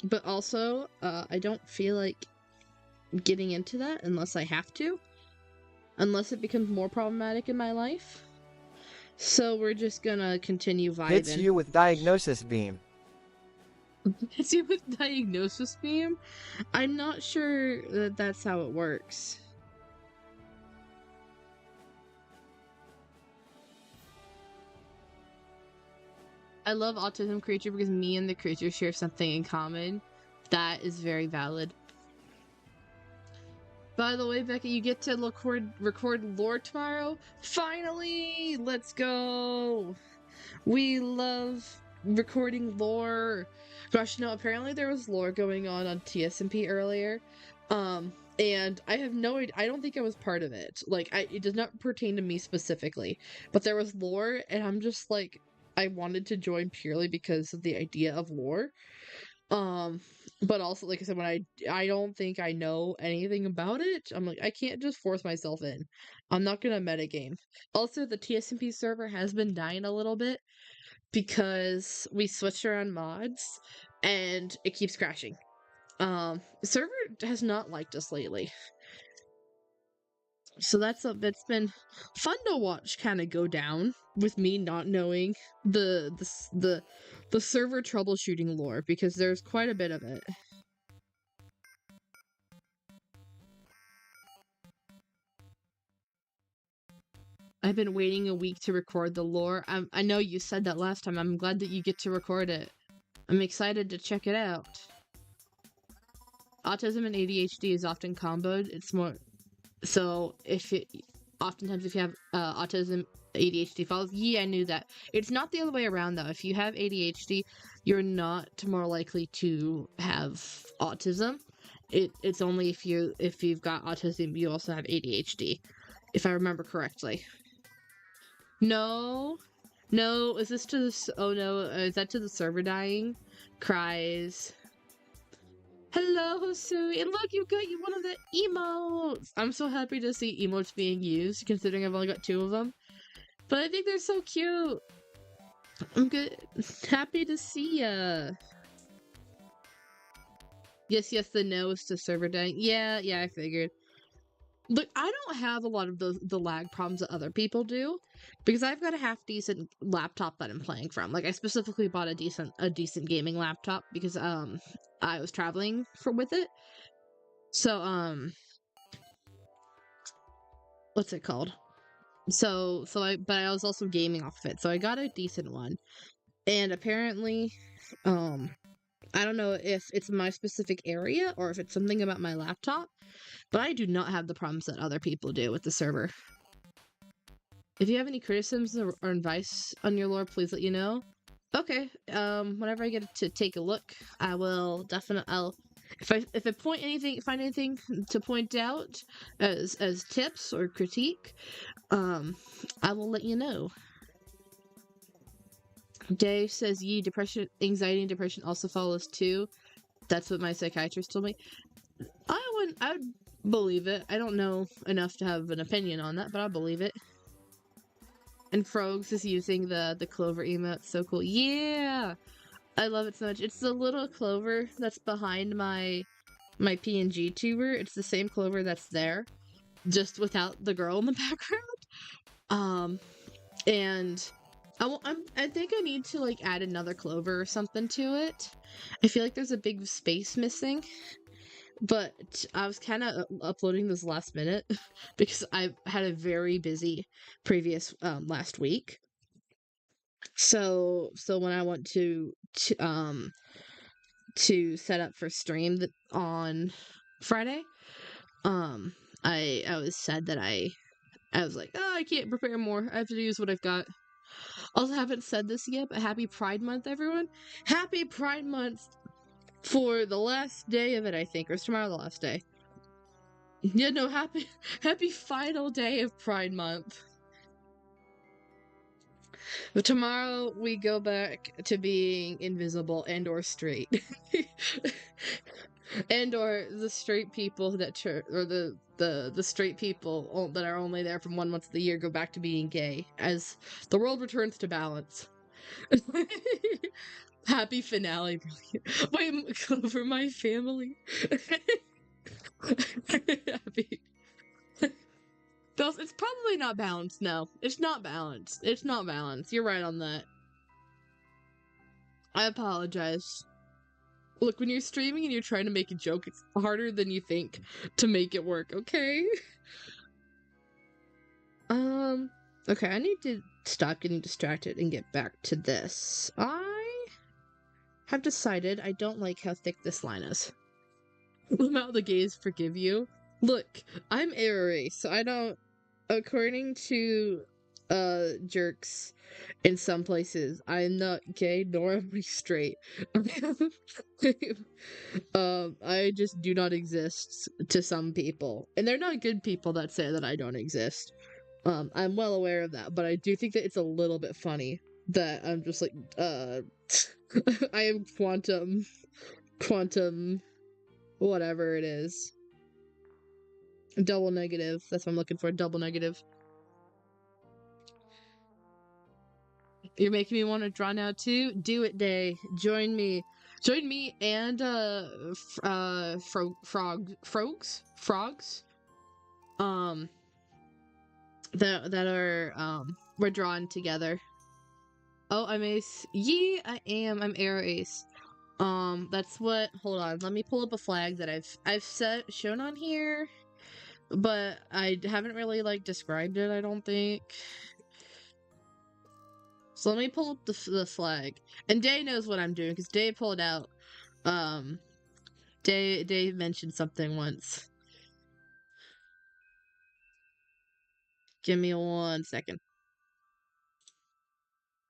But also, I don't feel like getting into that unless I have to. Unless it becomes more problematic in my life. So we're just gonna continue vibing. Hits you with diagnosis beam. Hits you with diagnosis beam? I'm not sure that that's how it works. I love Autism Creature because me and the creature share something in common. That is very valid. By the way, Becca, you get to record lore tomorrow? Finally! Let's go! We love recording lore. Gosh, no, apparently there was lore going on TSMP earlier. And I have no idea. I don't think I was part of it. Like, it does not pertain to me specifically. But there was lore, and I'm just like, I wanted to join purely because of the idea of lore. But also, like I said, when I don't think I know anything about it, I'm like, I can't just force myself in. I'm not gonna metagame. Also, the TSMP server has been dying a little bit because we switched around mods and it keeps crashing. The server has not liked us lately. So that's been fun to watch kind of go down with me not knowing the server troubleshooting lore because there's quite a bit of it. I've been waiting a week to record the lore. I know you said that last time. I'm glad that you get to record it. I'm excited to check it out. Autism and ADHD is often comboed. It's more so oftentimes if you have autism, ADHD follows. Yeah, I knew that. It's not the other way around though. If you have ADHD, you're not more likely to have autism. It's only if you've got autism, you also have ADHD, if I remember correctly. No, is this to the? Oh no, is that to the server dying? Cries. Hello, Sui, and look, you got one of the emotes! I'm so happy to see emotes being used, considering I've only got 2 of them. But I think they're so cute! I'm good. Happy to see ya! Yes, the no is to server dying. Yeah, I figured. Look, I don't have a lot of the lag problems that other people do, because I've got a half decent laptop that I'm playing from. Like I specifically bought a decent gaming laptop because I was traveling with it. So what's it called? But I was also gaming off of it. So I got a decent one. And apparently I don't know if it's my specific area or if it's something about my laptop, but I do not have the problems that other people do with the server. If you have any criticisms or advice on your lore, please let you know. Okay, whenever I get to take a look, I will definitely, if I find anything to point out as tips or critique, I will let you know. Dave says, depression, anxiety and depression also follows too. That's what my psychiatrist told me. I would believe it. I don't know enough to have an opinion on that, but I believe it. And Frogs is using the clover emote. So cool. Yeah! I love it so much. It's the little clover that's behind my PNG tuber. It's the same clover that's there, just without the girl in the background. And I think I need to like add another clover or something to it. I feel like there's a big space missing. But I was kind of uploading this last minute because I had a very busy previous last week. So when I want to set up for stream on Friday, I was sad that I was like, oh, I can't prepare more. I have to use what I've got. Also, haven't said this yet, but happy Pride Month, everyone! Happy Pride Month for the last day of it, I think, or is tomorrow the last day? Yeah, no, happy final day of Pride Month. But tomorrow we go back to being invisible and or straight. And or the straight people the straight people that are only there from 1 month of the year go back to being gay as the world returns to balance. Happy finale. Wait, Clover, my family. Happy. It's probably not balanced. No, it's not balanced. It's not balanced. You're right on that. I apologize. Look, when you're streaming and you're trying to make a joke, it's harder than you think to make it work, okay? Okay, I need to stop getting distracted and get back to this. I have decided I don't like how thick this line is. Will the gays forgive you? Look, I'm Aries, so I don't... According to, jerks in some places, I'm not gay, nor am I straight. I just do not exist to some people. And they're not good people that say that I don't exist. I'm well aware of that, but I do think that it's a little bit funny that I'm just like, I am quantum, whatever it is. Double negative. That's what I'm looking for. Double negative. You're making me want to draw now too? Do it, Day. Join me. Join me and, frogs? That are, we're drawn together. Oh, I'm Ace. Yeah, I am. I'm Arrow Ace. That's what, hold on. Let me pull up a flag that I've shown on here. But I haven't really, like, described it, I don't think. So let me pull up the flag. And Day knows what I'm doing, because Day pulled out. Day mentioned something once. Give me 1 second.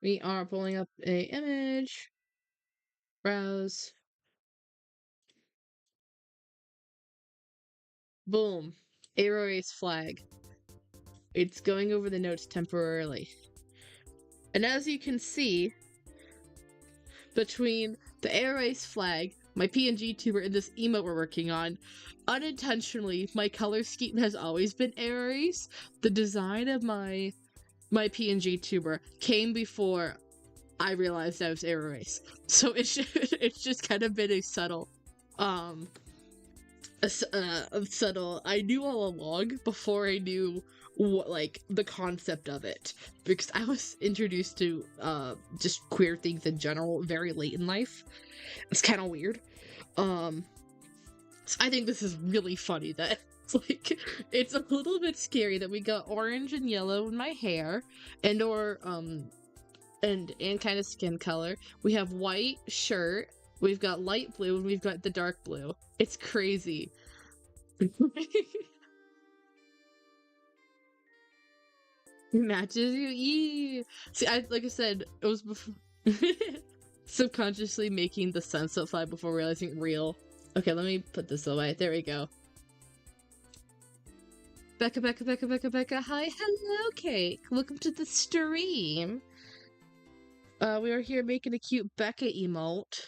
We are pulling up a image. Browse. Boom. Arrow Ace flag. It's going over the notes temporarily. And as you can see, between the Arrow Ace flag, my PNG tuber, and this emote we're working on, unintentionally, my color scheme has always been Arrow Ace. The design of my PNG tuber came before I realized I was Arrow Ace. So it's just kind of been a subtle subtle. I knew all along before I knew what, like, the concept of it, because I was introduced to just queer things in general very late in life. It's kind of weird. So I think this is really funny that it's like it's a little bit scary that we got orange and yellow in my hair and kind of skin color. We have white shirt, we've got light blue, and we've got the dark blue. It's crazy. Matches you. Yee. See, like I said, it was before subconsciously making the sunset fly before realizing real. Okay, let me put this away. There we go. Becca, Becca, Becca, Becca, Becca. Hi, hello, Cake. Welcome to the stream. We are here making a cute Becca emote.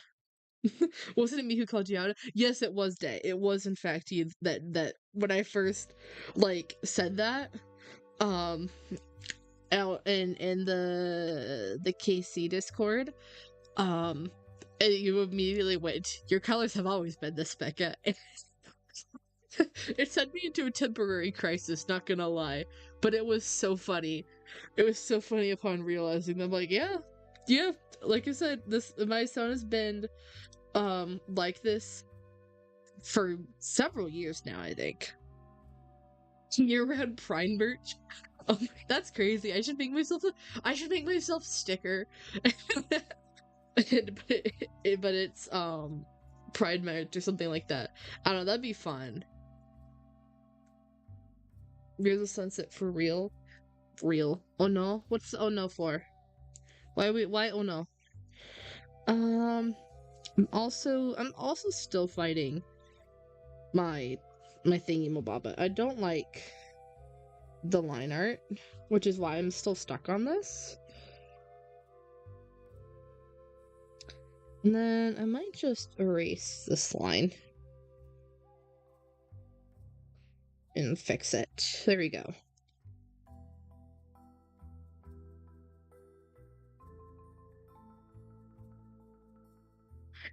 Wasn't it me who called you out? Yes, it was Day. It was in fact you that when I first like said that, out in the KC Discord, and you immediately went, "Your colors have always been this, Becca." It sent me into a temporary crisis, not gonna lie, but it was so funny. It was so funny upon realizing that I'm like, yeah, like I said, my son has been like this for several years now, I think. Year-round Pride merch. Oh, that's crazy. I should make myself a sticker. but it's Pride merch or something like that. I don't know, that'd be fun. Here's a sunset for real. Real. Oh no? What's the oh no for? Why oh no? I'm also still fighting my thingy-mabobba. I don't like the line art, which is why I'm still stuck on this. And then I might just erase this line and fix it. There we go.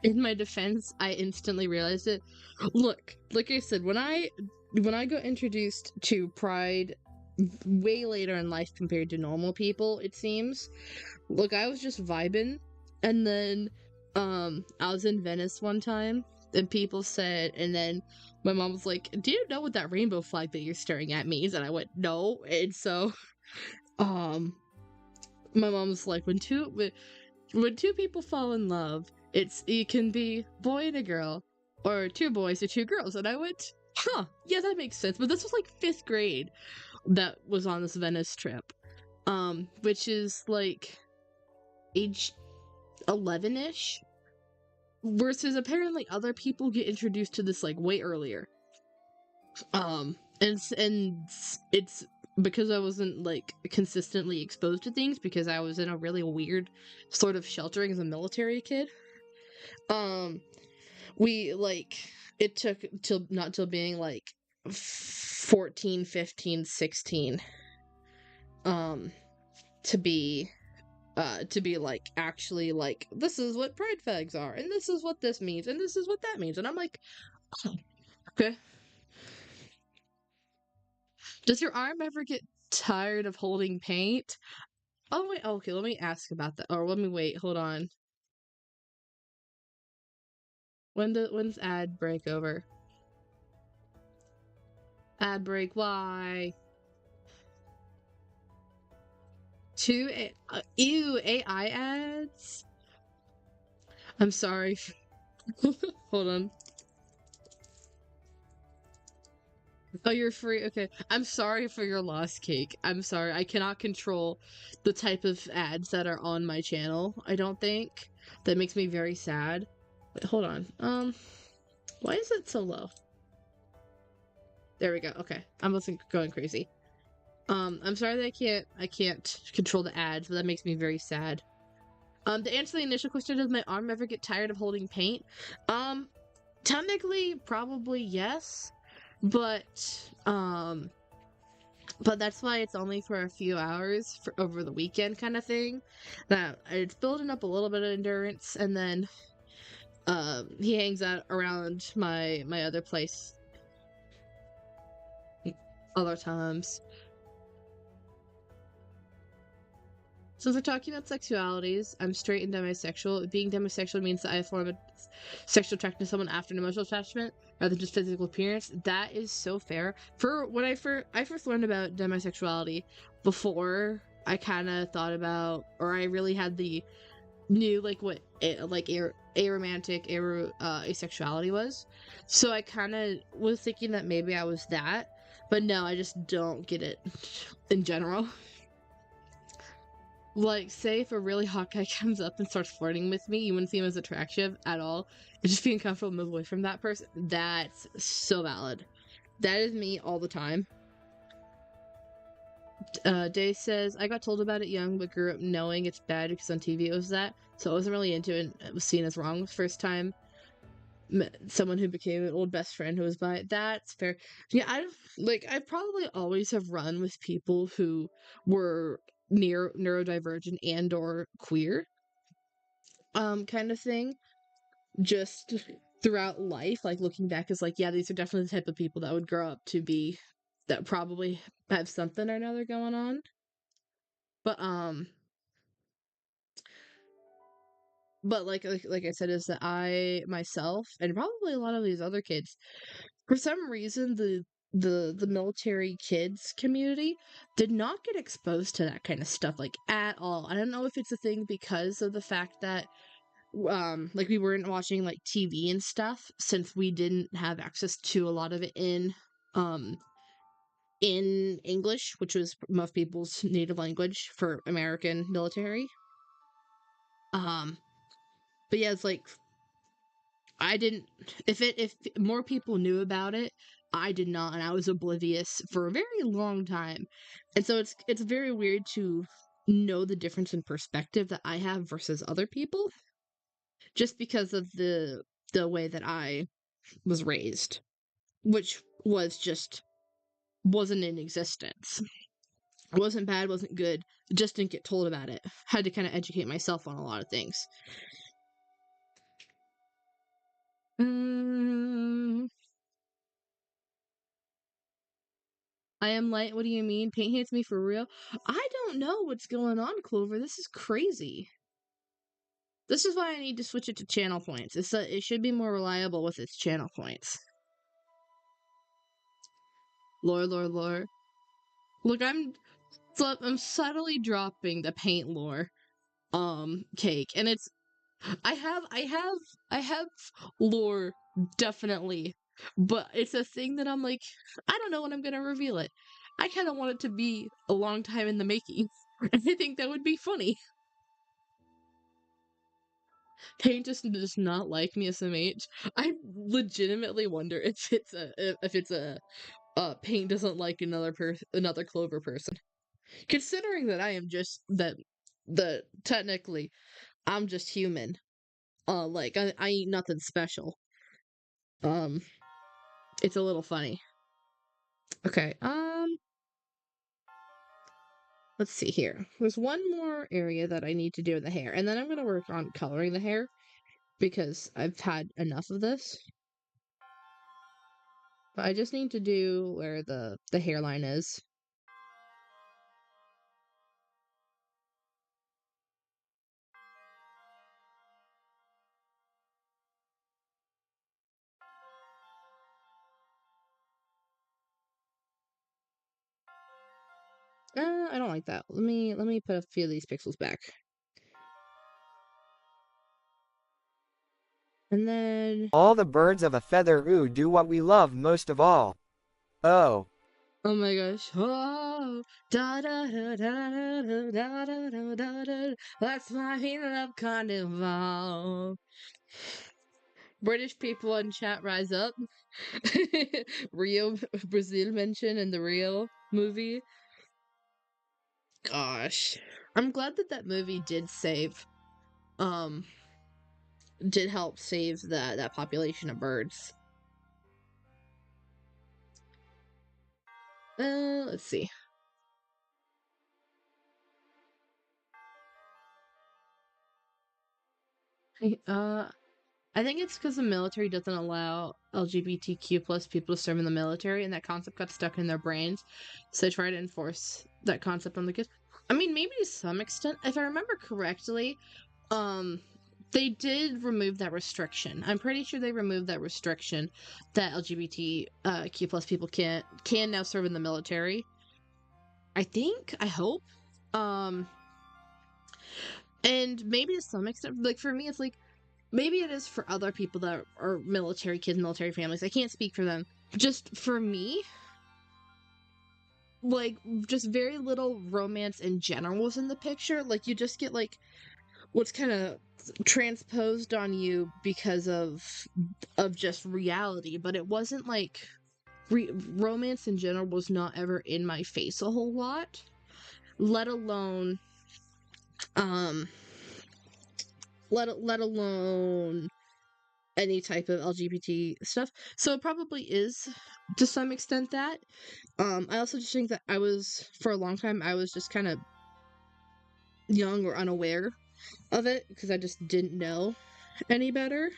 In my defense, I instantly realized it. Look, like I said, when I got introduced to Pride way later in life compared to normal people, it seems. Look, I was just vibing, and then I was in Venice one time, and people said, and then my mom was like, "Do you know what that rainbow flag that you're staring at means?" And I went, "No." And so my mom was like, when two people fall in love, it can be boy and a girl, or two boys or two girls. And I went, huh, yeah, that makes sense. But this was like 5th grade that was on this Venice trip, which is like age 11-ish, versus apparently other people get introduced to this like way earlier. And it's because I wasn't like consistently exposed to things, because I was in a really weird sort of sheltering as a military kid. We like it took till being like 14, 15, 16 to be like actually like, this is what pride fags are, and this is what this means, and this is what that means, and I'm like, oh, okay. Does your arm ever get tired of holding paint? Oh wait, okay, let me ask about that. Or let me wait, hold on. When's ad break over? Ad break, why? Ew, AI ads? I'm sorry. Hold on. Oh, you're free? Okay. I'm sorry for your loss, Cake. I'm sorry. I cannot control the type of ads that are on my channel, I don't think. That makes me very sad. Wait, hold on. Why is it so low? There we go. Okay. I wasn't going crazy. I'm sorry that I can't control the ads, but that makes me very sad. To answer the initial question, does my arm ever get tired of holding paint? Technically, probably yes. But that's why it's only for a few hours over the weekend kind of thing. That it's building up a little bit of endurance, and then he hangs out around my other place other times. Since we're talking about sexualities, I'm straight and demisexual. Being demisexual means that I form a sexual attraction to someone after an emotional attachment rather than just physical appearance. That is so fair. For when I first learned about demisexuality, before I kind of thought about, or I really had the knew like what aromantic asexuality was. So I kind of was thinking that maybe I was that, but no, I just don't get it in general. Like, say if a really hot guy comes up and starts flirting with me, you wouldn't see him as attractive at all. And just being comfortable move away from that person. That's so valid. That is me all the time. Day says, I got told about it young, but grew up knowing it's bad because on TV it was that. So I wasn't really into it, and it was seen as wrong the first time. Someone who became an old best friend who was bi. That's fair. Yeah, I probably always have run with people who were neurodivergent and or queer, kind of thing. Just throughout life, like looking back is like, yeah, these are definitely the type of people that would grow up to be that probably have something or another going on. But like I said, is that I myself and probably a lot of these other kids, for some reason, the military kids community did not get exposed to that kind of stuff like at all. I don't know if it's a thing because of the fact that like we weren't watching like TV and stuff since we didn't have access to a lot of it um in English, which was most people's native language for American military. Um but yeah, it's like I didn't if more people knew about it, I did not, and I was oblivious for a very long time. And so it's very weird to know the difference in perspective that I have versus other people just because of the way that I was raised, which was just wasn't in existence. It wasn't bad, wasn't good. Just didn't get told about it. Had to kind of educate myself on a lot of things. Mm, I am light. What do you mean? Paint hates me for real? I don't know what's going on, Clover. This is crazy. This is why I need to switch it to channel points. It should be more reliable with its channel points. Lore, lore, lore. Look, I'm subtly dropping the paint lore cake, and it's I have lore, definitely, but it's a thing that I'm like, I don't know when I'm gonna reveal it. I kind of want it to be a long time in the making. I think that would be funny. Pain just does not like me as a mate. I legitimately wonder if it's a Pain doesn't like another Clover person. Considering that I am just that the technically I'm just human. Like I ain't nothing special. Um, it's a little funny. Okay. Let's see here. There's one more area that I need to do in the hair, and then I'm gonna work on coloring the hair because I've had enough of this. But I just need to do where the hairline is. I don't like that. Let me put a few of these pixels back. And then All the birds of a feather ooh do what we love most of all. Oh. oh my gosh. Oh, da da da da da da da da da da. That's my love carnival. British people in chat rise up. Rio Brazil mention in the Rio movie. Gosh. I'm glad that that movie um did help save that population of birds. Let's see. I, uh I think it's because the military doesn't allow LGBTQ plus people to serve in the military, and that concept got stuck in their brains. So they try to enforce that concept on the kids. I mean, maybe to some extent, if I remember correctly, um, they did remove that restriction. I'm pretty sure they removed that restriction that LGBTQ plus people can now serve in the military. I think. I hope. Um, and maybe to some extent, like for me, it's like maybe it is for other people that are military kids, military families. I can't speak for them. Just for me, like just very little romance in general was in the picture. Like you just get like what's kind of transposed on you because of just reality, but it wasn't like romance in general was not ever in my face a whole lot, let alone um let alone any type of LGBT stuff. So it probably is to some extent that. I also just think that for a long time, I was just kind of young or unaware of it because I just didn't know any better.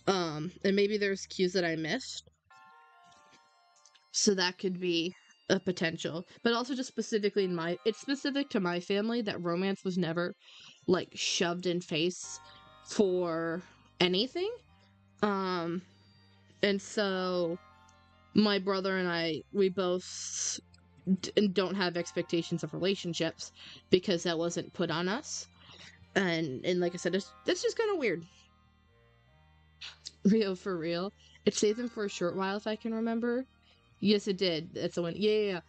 And maybe there's cues that I missed. So that could be a potential. But also just specifically it's specific to my family that romance was never like shoved in face for anything. Um, and so my brother and we both don't have expectations of relationships because that wasn't put on us. And like I said, it's just kind of weird. Rio for real. It saved him for a short while, if I can remember. Yes, it did. That's the one. Yeah, yeah,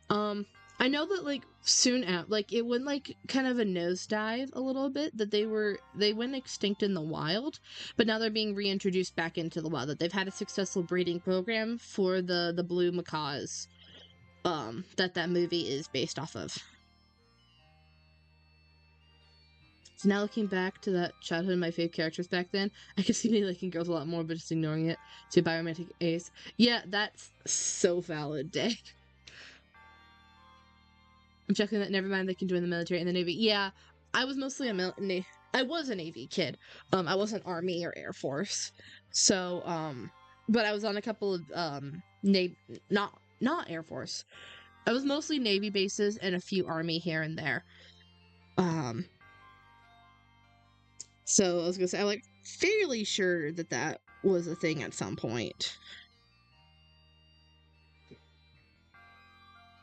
yeah. I know that like soon out, like it went like kind of a nosedive a little bit. That they went extinct in the wild, but now they're being reintroduced back into the wild. That they've had a successful breeding program for the blue macaws. That movie is based off of. So now looking back to that childhood, my favorite characters back then, I could see me liking girls a lot more, but just ignoring it. To Biomantic Ace. Yeah, that's so valid, Day. I'm checking that. Never mind, they can join the military and the Navy. Yeah, I was mostly I was a Navy kid. I wasn't Army or Air Force. So, but I was on a couple of Navy, not Air Force. I was mostly Navy bases and a few Army here and there. Um, So I was gonna say, I'm like fairly sure that was a thing at some point.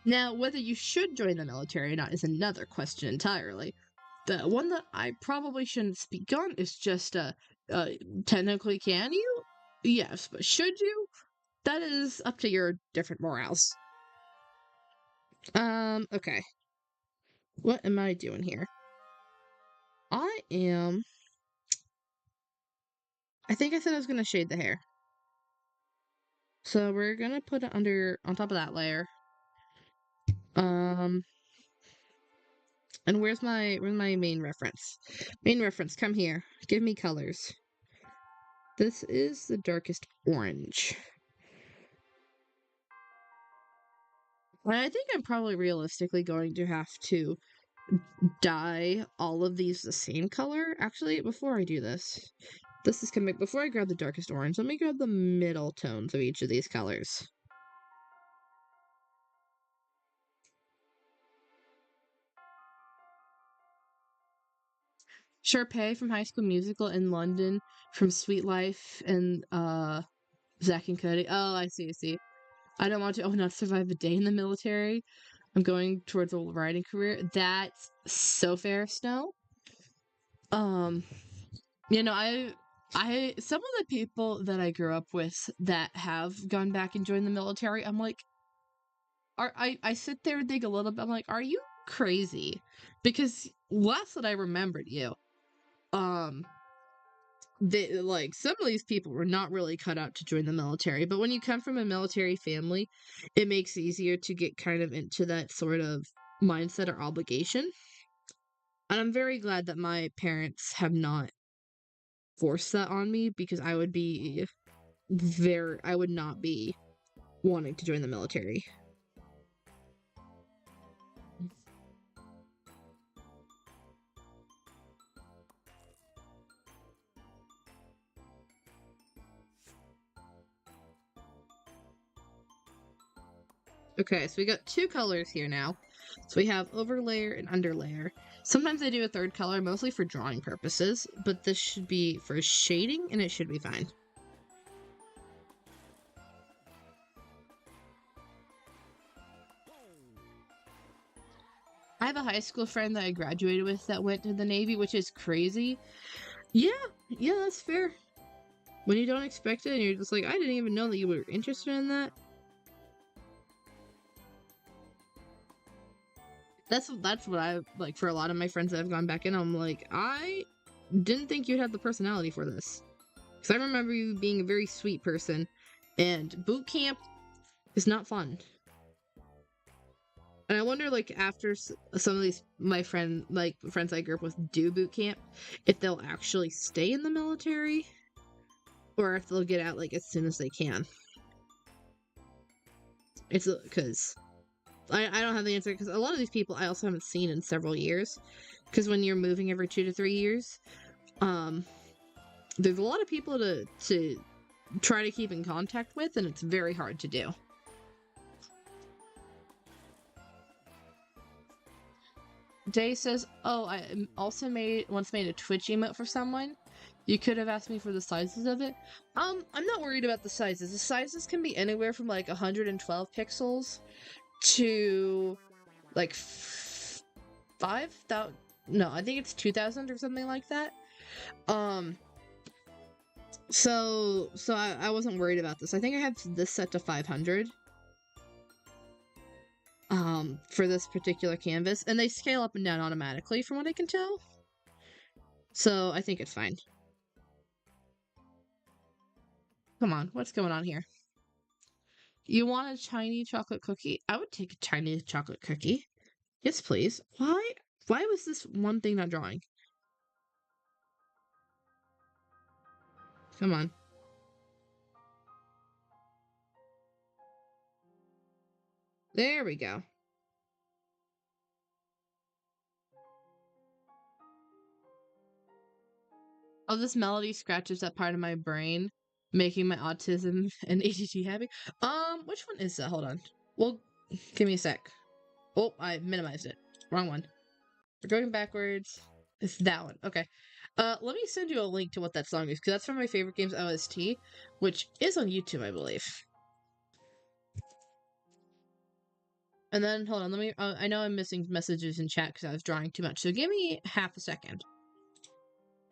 Now, whether you should join the military or not is another question entirely. The one that I probably shouldn't speak on is just, uh, technically can you? Yes, but should you? That is up to your different morals. Okay. What am I doing here? I think I said I was gonna shade the hair. So we're gonna put it on top of that layer. Um, And where's my main reference? Main reference, come here. Give me colors. This is the darkest orange. And I think I'm probably realistically going to have to dye all of these the same color. Actually, before I do this, before I grab the darkest orange, let me grab the middle tones of each of these colors. Sharpay from High School Musical in London, from Sweet Life and Zack and Cody. Oh, I see. I don't want to not survive a day in the military. I'm going towards a writing career. That's so fair, Snow. Um, some of the people that I grew up with that have gone back and joined the military, I'm like, I sit there and think a little bit, I'm like, are you crazy? Because last that I remembered you, um, like some of these people were not really cut out to join the military, but when you come from a military family, it makes it easier to get kind of into that sort of mindset or obligation. And I'm very glad that my parents have not forced that on me because I would not be wanting to join the military. Okay, so we got two colors here now. So we have overlayer and underlayer. Sometimes I do a third color, mostly for drawing purposes, but this should be for shading, and it should be fine. I have a high school friend that I graduated with that went to the Navy, which is crazy. Yeah, that's fair. When you don't expect it and you're just like, I didn't even know that you were interested in that. That's what I like for a lot of my friends that have gone back in. I'm like, I didn't think you'd have the personality for this. Because I remember you being a very sweet person, and boot camp is not fun. And I wonder, like, after some of these friends I grew up with do boot camp, if they'll actually stay in the military, or if they'll get out like as soon as they can. It's because I don't have the answer, because a lot of these people I also haven't seen in several years. Because when you're moving every 2 to 3 years, there's a lot of people to try to keep in contact with, and it's very hard to do. Day says, "Oh, I also once made a Twitch emote for someone. You could have asked me for the sizes of it." I'm not worried about the sizes. The sizes can be anywhere from like 112 pixels to like 5,000. No, I think it's 2,000 or something like that. So I wasn't worried about this. I think I have this set to 500. For this particular canvas, and they scale up and down automatically from what I can tell. So I think it's fine. Come on, what's going on here? You want a tiny chocolate cookie? I would take a tiny chocolate cookie. Yes, please. Why was this one thing not drawing? Come on. There we go. Oh, this melody scratches that part of my brain, making my autism and ADD happy. Which one is that? Hold on. Well, give me a sec. Oh, I minimized it. Wrong one. We're going backwards. It's that one. Okay. Let me send you a link to what that song is, because that's from my favorite games OST, which is on YouTube, I believe. And then, hold on, let me, I know I'm missing messages in chat because I was drawing too much, so give me half a second.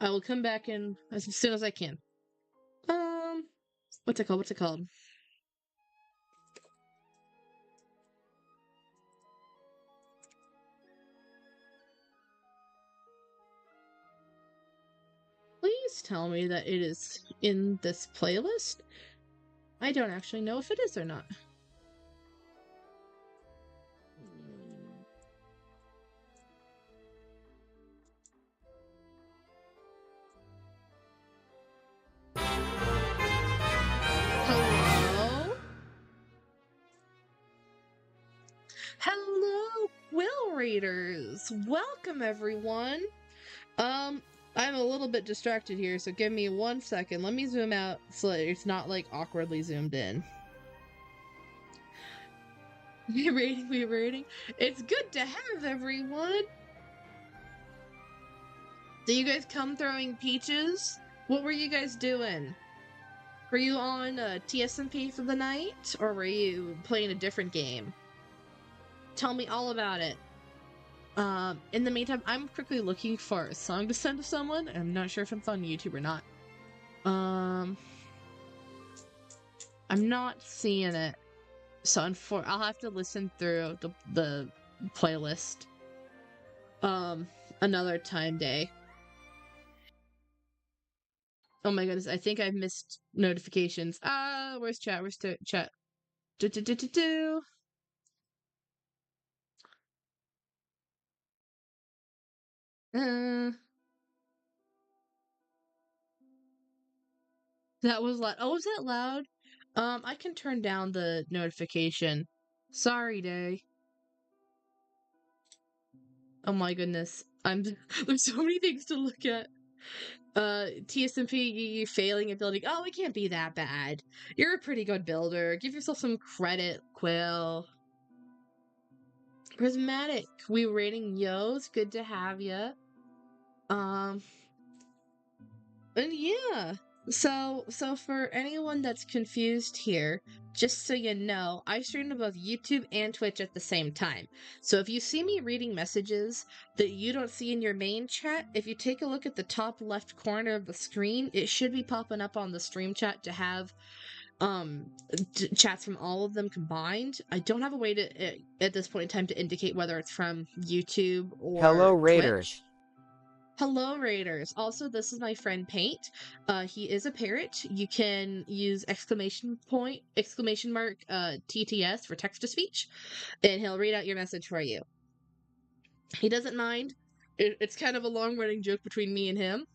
I will come back in as soon as I can. What's it called? Please tell me that it is in this playlist. I don't actually know if it is or not. Hello? Hello, Will Readers! Welcome, everyone! I'm a little bit distracted here, so give me 1 second. Let me zoom out so that it's not, like, awkwardly zoomed in. We rating. It's good to have everyone! Did you guys come throwing peaches? What were you guys doing? Were you on TSMP for the night? Or were you playing a different game? Tell me all about it. In the meantime, I'm quickly looking for a song to send to someone. I'm not sure if it's on YouTube or not. I'm not seeing it. So I'll have to listen through the playlist. Another time day. Oh my goodness, I think I've missed notifications. Where's chat? Where's chat? Do. That was loud. Oh, was that loud? I can turn down the notification. Sorry, Day. Oh my goodness. There's so many things to look at. TSMP failing at building. Oh, it can't be that bad. You're a pretty good builder. Give yourself some credit, Quill. Prismatic, we rating Yo's. Good to have ya. Um, and yeah. So for anyone that's confused here, just so you know, I stream to both YouTube and Twitch at the same time. So if you see me reading messages that you don't see in your main chat, if you take a look at the top left corner of the screen, it should be popping up on the stream chat to have chats from all of them combined. I don't have a way to at this point in time to indicate whether it's from YouTube Hello, or Raiders. Twitch. Hello, Raiders. Also, this is my friend Paint. He is a parrot. You can use exclamation mark, TTS for text to speech, and he'll read out your message for you. He doesn't mind. It's kind of a long running joke between me and him.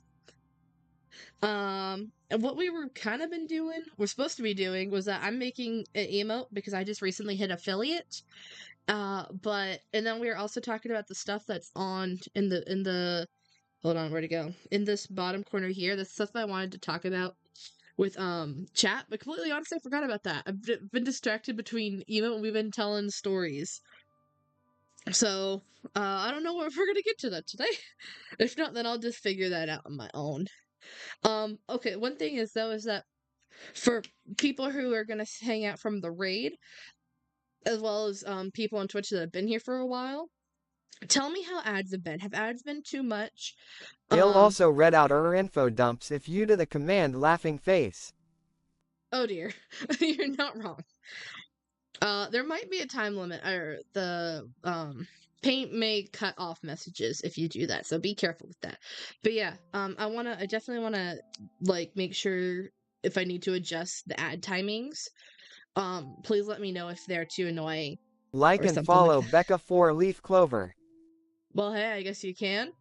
And what we were kind of we're supposed to be doing, was that I'm making an emote because I just recently hit affiliate. And then we were also talking about the stuff that's on in the hold on, where'd it go? In this bottom corner here, the stuff that I wanted to talk about with chat, but completely honestly, I forgot about that. I've been distracted between emote and we've been telling stories. So, I don't know if we're gonna get to that today. If not, then I'll just figure that out on my own. Okay, one thing is though, is that for people who are gonna hang out from the raid, as well as people on Twitch that have been here for a while, tell me how ads have been. Have ads been too much? He'll also read out our info dumps if you do the command laughing face. Oh dear, you're not wrong. There might be a time limit, or the Paint may cut off messages if you do that, so be careful with that. But yeah, I definitely wanna like make sure if I need to adjust the ad timings. Please let me know if they're too annoying Like or and something like follow that. Becca 4-Leaf Clover. Well, hey, I guess you can.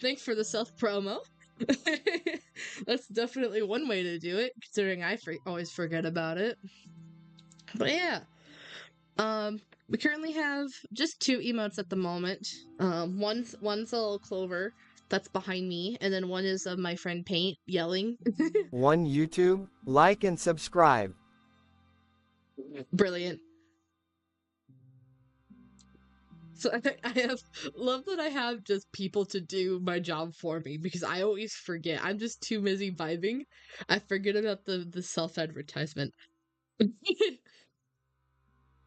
Thanks for the self promo. That's definitely one way to do it, considering I always forget about it. But yeah, we currently have just 2 emotes at the moment. One's a little clover that's behind me, and then one is of my friend Paint yelling. 1 YouTube, like and subscribe. Brilliant. So I love that I have just people to do my job for me, because I always forget. I'm just too busy vibing. I forget about the self-advertisement.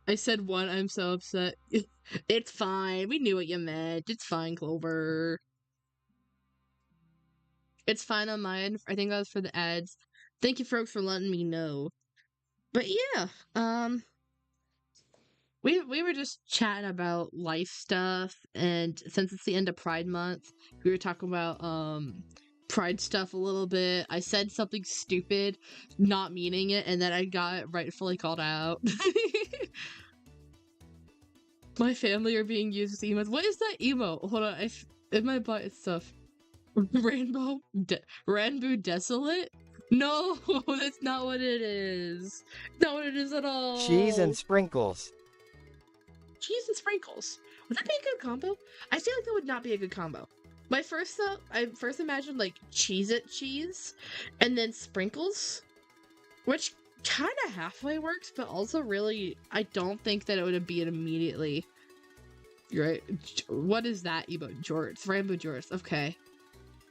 I said one, I'm so upset. It's fine. We knew what you meant. It's fine, Clover. It's fine on my end. I think that was for the ads. Thank you, folks, for letting me know. But yeah, we were just chatting about life stuff, and since it's the end of Pride Month, we were talking about Pride stuff a little bit. I said something stupid, not meaning it, and then I got rightfully called out. My family are being used as emotes. What is that emo? Hold on, in my butt it's stuff. Rainbow Desolate? No, that's not what it is. Not what it is at Cheese and all. sprinkles. Cheese and sprinkles. Would that be a good combo? I feel like that would not be a good combo. My first thought, I first imagined like Cheez-It cheese, and then sprinkles, which kind of halfway works, but also really, I don't think that it would be it immediately. You're right. What is that emote? Jorts. Rainbow Jorts. Okay.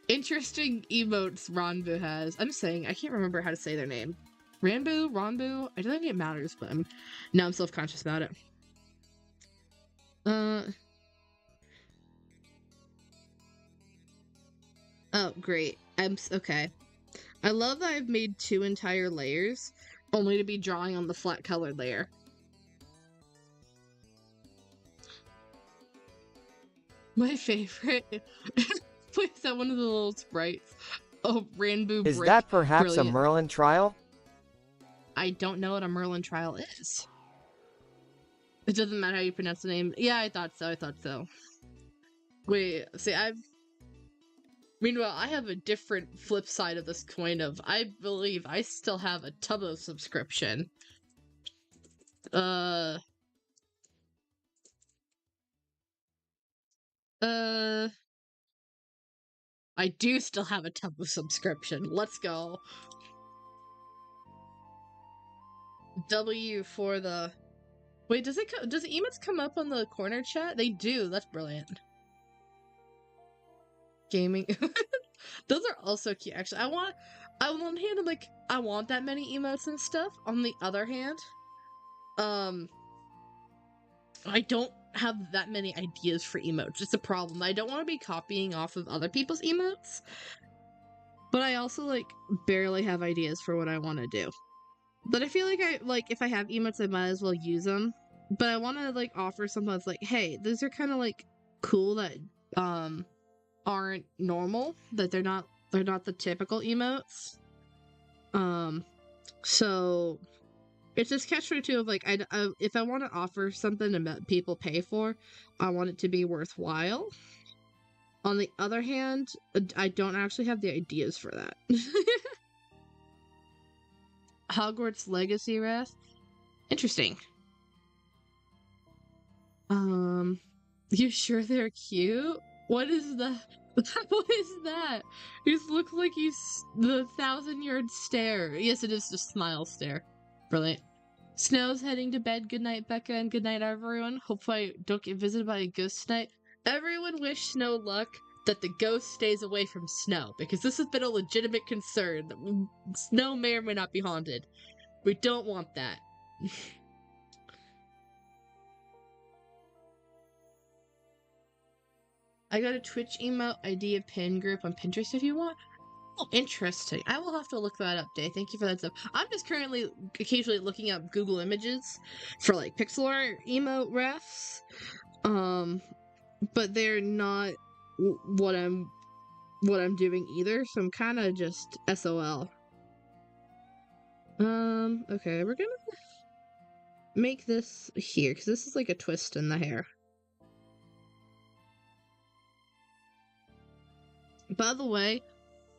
Interesting emotes Ronbu has. I'm saying, I can't remember how to say their name. Ronbu? I don't think it matters, but now I'm self-conscious about it. Oh, great. Okay. I love that I've made 2 entire layers, only to be drawing on the flat colored layer. My favorite is that one of the little sprites. Oh, Rainbow Is Brick. that perhaps Brilliant. a Merlin trial? I don't know what a Merlin trial is. It doesn't matter how you pronounce the name. Yeah, I thought so. Wait, see, meanwhile, I have a different flip side of this coin of, I believe I still have a Tubbo subscription. I do still have a Tubbo subscription. Let's go. W for the Wait, does emotes come up on the corner chat? They do. That's brilliant. Gaming. Those are also cute. Actually, on one hand, I'm like, I want that many emotes and stuff. On the other hand, um, I don't have that many ideas for emotes. It's a problem. I don't want to be copying off of other people's emotes, but I also like barely have ideas for what I want to do. But I feel like if I have emotes, I might as well use them. But I want to like offer something that's like, hey, these are kind of like cool that aren't normal, that they're not the typical emotes. So it's this catch-22 of like, if I want to offer something that people pay for, I want it to be worthwhile. On the other hand, I don't actually have the ideas for that. Hogwarts Legacy Wrath? Interesting. You sure they're cute? What is that? What is that? You look like the 1,000-yard stare. Yes, it is just smile stare. Brilliant. Snow's heading to bed. Good night, Becca, and good night, everyone. Hopefully I don't get visited by a ghost tonight. Everyone wish Snow luck that the ghost stays away from Snow, because this has been a legitimate concern. Snow may or may not be haunted. We don't want that. I got a Twitch emote idea pin group on Pinterest if you want. Oh, interesting. I will have to look that up, Day. Thank you for that stuff. I'm just currently occasionally looking up Google Images for like pixel art emote refs. But they're not what I'm doing either, so I'm kind of just SOL. Okay, we're gonna make this here because this is like a twist in the hair. By the way,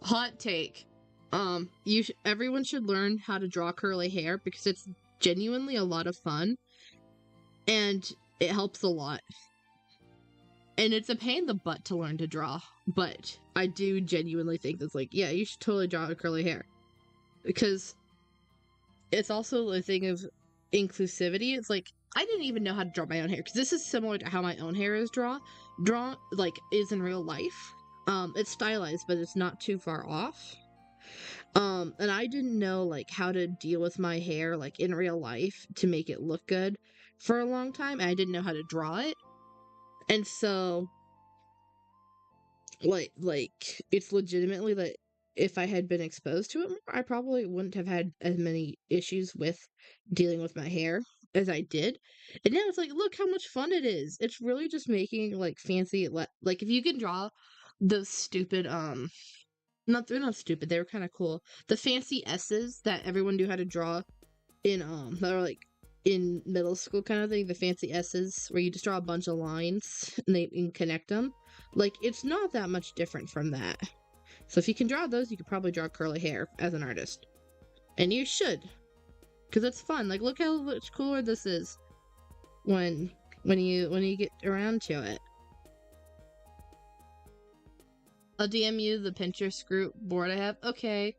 hot take. Everyone should learn how to draw curly hair because it's genuinely a lot of fun and it helps a lot. And it's a pain in the butt to learn to draw, but I do genuinely think that's like, yeah, you should totally draw curly hair. Because it's also a thing of inclusivity. It's like, I didn't even know how to draw my own hair, because this is similar to how my own hair is drawn, like, is in real life. It's stylized, but it's not too far off. And I didn't know, like, how to deal with my hair, like, in real life to make it look good for a long time, and I didn't know how to draw it. And so, like, it's legitimately that if I had been exposed to it more, I probably wouldn't have had as many issues with dealing with my hair as I did. And now it's like, look how much fun it is. It's really just making, like, fancy, like, if you can draw those stupid, they're not stupid, they were kind of cool. The fancy S's that everyone knew how to draw in, that are, like, in middle school kind of thing, the fancy S's, where you just draw a bunch of lines and they can connect them. Like, it's not that much different from that. So if you can draw those, you could probably draw curly hair as an artist. And you should. Because it's fun. Like, look how much cooler this is when you get around to it. I'll DM you the Pinterest group board I have. Okay.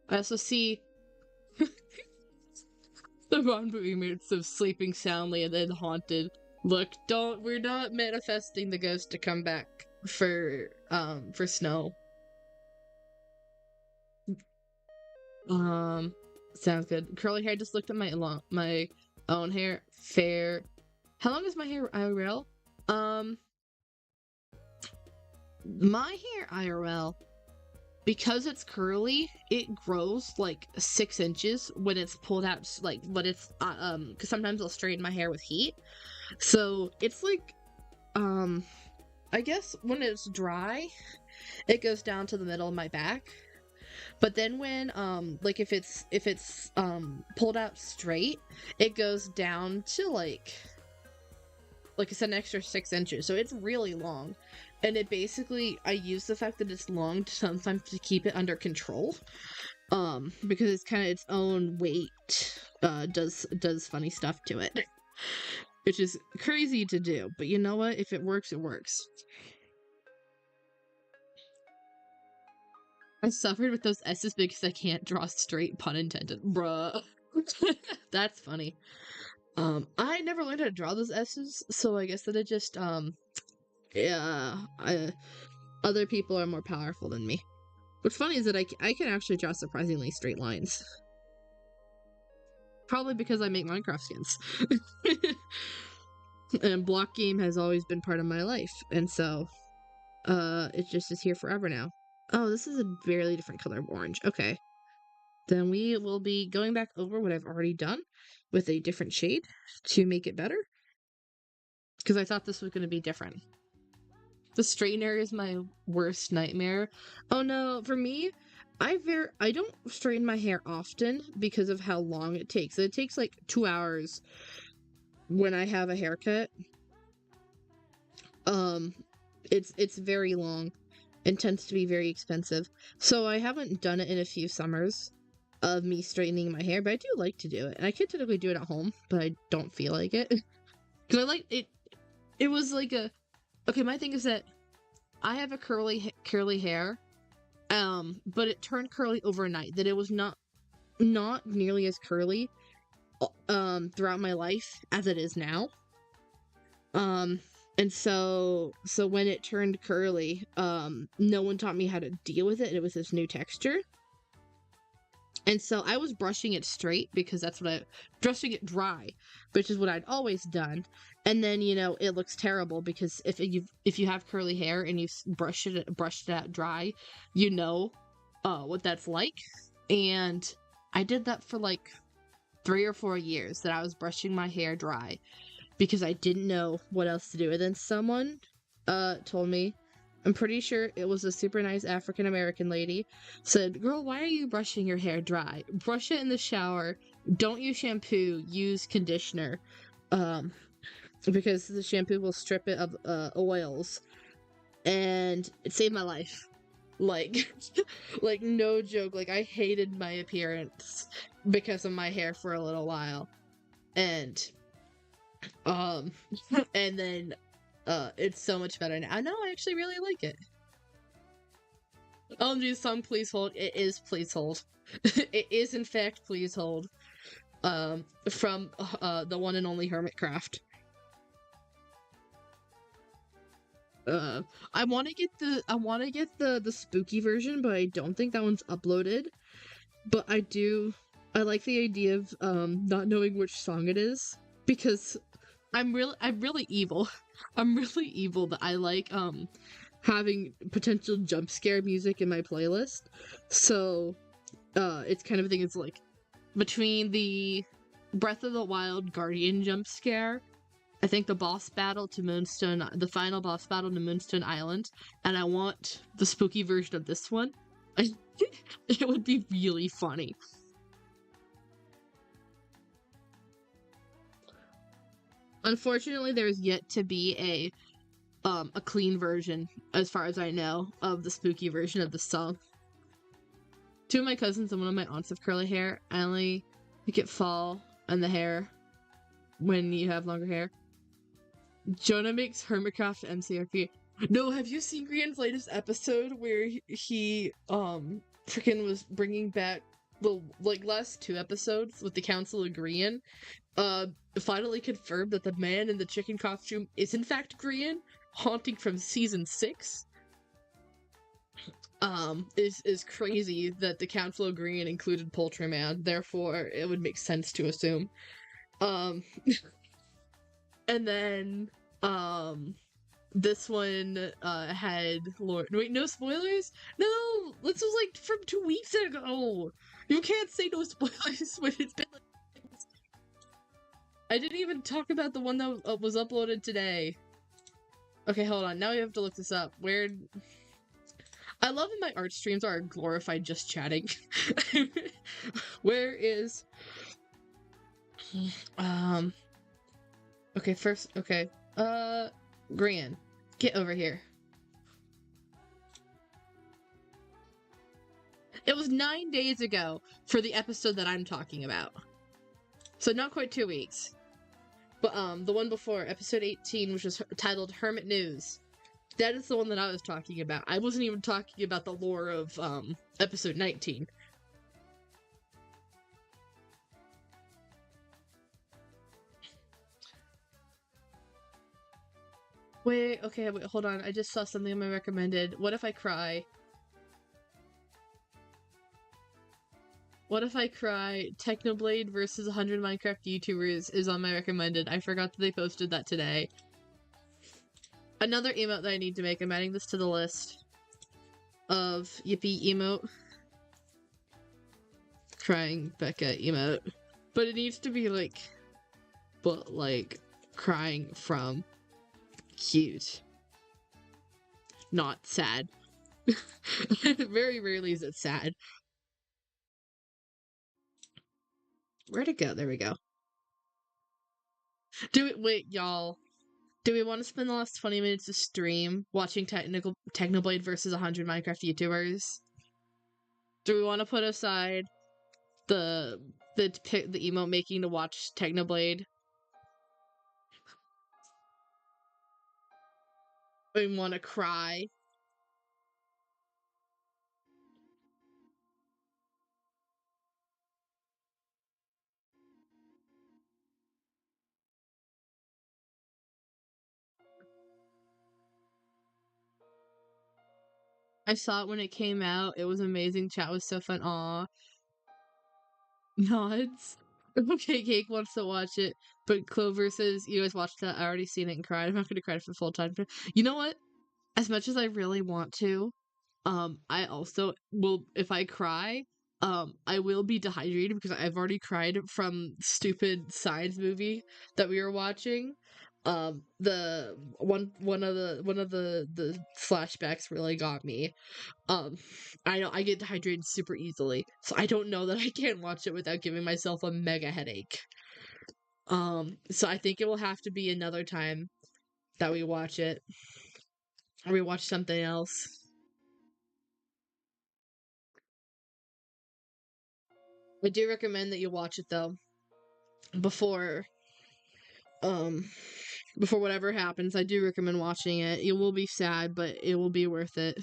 I also see the Ron emotes of sleeping soundly and then haunted. Look, we're not manifesting the ghost to come back for Snow. Sounds good. Curly hair. Just looked at my own hair. Fair. How long is my hair IRL? My hair IRL, because it's curly, it grows like 6 inches when it's pulled out, like when it's because sometimes I'll straighten my hair with heat. So it's like, I guess when it's dry, it goes down to the middle of my back. But then when like if it's pulled out straight, it goes down to like it's an extra 6 inches. So it's really long. And it basically, I use the fact that it's long to sometimes to keep it under control. Because it's kind of its own weight does funny stuff to it. Which is crazy to do. But you know what? If it works, it works. I suffered with those S's because I can't draw straight, pun intended. Bruh. That's funny. I never learned how to draw those S's, so I guess that it just, yeah, other people are more powerful than me. What's funny is that I can actually draw surprisingly straight lines. Probably because I make Minecraft skins. And block game has always been part of my life, and so, it just is here forever now. Oh, this is a barely different color of orange. Okay. Then we will be going back over what I've already done with a different shade to make it better. Because I thought this was going to be different. The straightener is my worst nightmare. Oh no, for me, I don't straighten my hair often because of how long it takes. It takes like 2 hours when I have a haircut. It's very long and tends to be very expensive. So I haven't done it in a few summers of me straightening my hair, but I do like to do it. And I could typically do it at home, but I don't feel like it. Because I like it. It was like a... Okay, my thing is that I have a curly hair, but it turned curly overnight. That it was not nearly as curly, throughout my life as it is now. And so when it turned curly, no one taught me how to deal with it. It was this new texture. And so I was brushing it straight because that's what brushing it dry, which is what I'd always done. And then, you know, it looks terrible because if you have curly hair and you brushed it out dry, you know, what that's like. And I did that for like 3 or 4 years, that I was brushing my hair dry because I didn't know what else to do. And then someone, told me, I'm pretty sure it was a super nice African American lady, said, "Girl, why are you brushing your hair dry? Brush it in the shower. Don't use shampoo. Use conditioner, because the shampoo will strip it of oils." And it saved my life. Like, like no joke. Like I hated my appearance because of my hair for a little while, and and then. It's so much better now. I know, I actually really like it. OMG song Please Hold. It is Please Hold. It is in fact Please Hold. From the one and only Hermitcraft. I want to get the spooky version, but I don't think that one's uploaded. But I like the idea of not knowing which song it is, because I'm really evil. I'm really evil that I like having potential jump scare music in my playlist. So it's kind of a thing. It's like between the Breath of the Wild Guardian jump scare, I think the final boss battle to Moonstone Island, and I want the spooky version of this one. I think it would be really funny. Unfortunately, there's yet to be a clean version, as far as I know, of the spooky version of the song. 2 of my cousins and 1 of my aunts have curly hair. I only make it fall on the hair when you have longer hair. Jonah makes Hermitcraft MCRP. No, have you seen Grian's latest episode where he freaking was bringing back the last 2 episodes with the Council of Grian? Finally confirmed that the man in the chicken costume is in fact Grian, haunting from season 6. Is crazy that the Council of Grian included Poultry Man, therefore it would make sense to assume. And then, this one, had Lord- Wait, no spoilers? No! This was like from 2 weeks ago! You can't say no spoilers when it's been like... I didn't even talk about the one that was uploaded today. Okay, hold on. Now we have to look this up. Where... I love that my art streams are glorified just chatting. Where is... Okay, first... Okay. Gran. Get over here. It was 9 days ago for the episode that I'm talking about. So not quite 2 weeks. But, the one before, episode 18, which was titled Hermit News. That is the one that I was talking about. I wasn't even talking about the lore of, episode 19. Wait, okay, wait, hold on. I just saw something on my recommended. What if I cry? What if I cry? Technoblade versus 100 Minecraft YouTubers is on my recommended. I forgot that they posted that today. Another emote that I need to make. I'm adding this to the list of yippee emote. Crying Becca emote. But it needs to be like, but like crying from cute. Not sad. Very rarely is it sad. Where'd it go? There we go. Wait, y'all. Do we want to spend the last 20 minutes of stream watching Technoblade versus 100 Minecraft YouTubers? Do we want to put aside the emote making to watch Technoblade? We want to cry? I saw it when it came out. It was amazing. Chat was so fun. Aw. Nods. Okay, Cake wants to watch it, but Clover says, you guys watched that. I already seen it and cried. I'm not gonna cry for full time. You know what? As much as I really want to, I also will, if I cry, I will be dehydrated because I've already cried from stupid science movie that we were watching. The one of the flashbacks really got me. I know I get dehydrated super easily, so I don't know that I can't watch it without giving myself a mega headache. So I think it will have to be another time that we watch it, or we watch something else. I do recommend that you watch it though, before um before whatever happens. I do recommend watching it. It will be sad, but it will be worth it.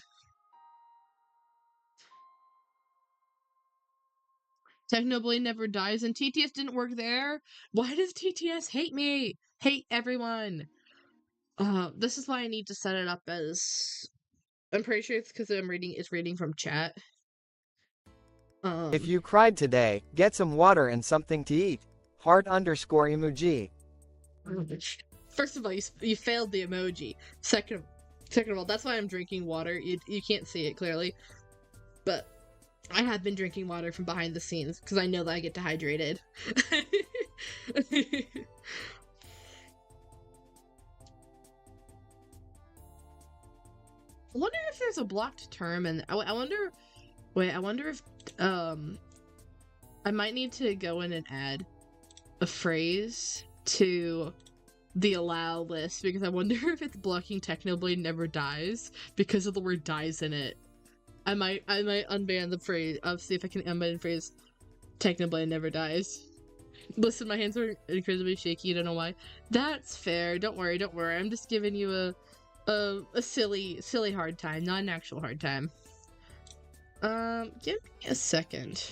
Technoblade never dies, and TTS didn't work there. Why does TTS hate me? Hate everyone. This is why I need to set it up as. I'm pretty sure it's because it's reading from chat. If you cried today, get some water and something to eat. Heart_emoji. First of all, you failed the emoji. Second of all, that's why I'm drinking water. You can't see it clearly, but I have been drinking water from behind the scenes because I know that I get dehydrated. I wonder if there's a blocked term, and I wonder. Wait, I wonder if I might need to go in and add a phrase to the allow list because I wonder if it's blocking Technoblade never dies because of the word dies in it. I might unban the phrase. I'll see if I can unban the phrase Technoblade never dies. Listen, my hands are incredibly shaky. I don't know why. That's fair. Don't worry. I'm just giving you a silly hard time, not an actual hard time. Give me a second.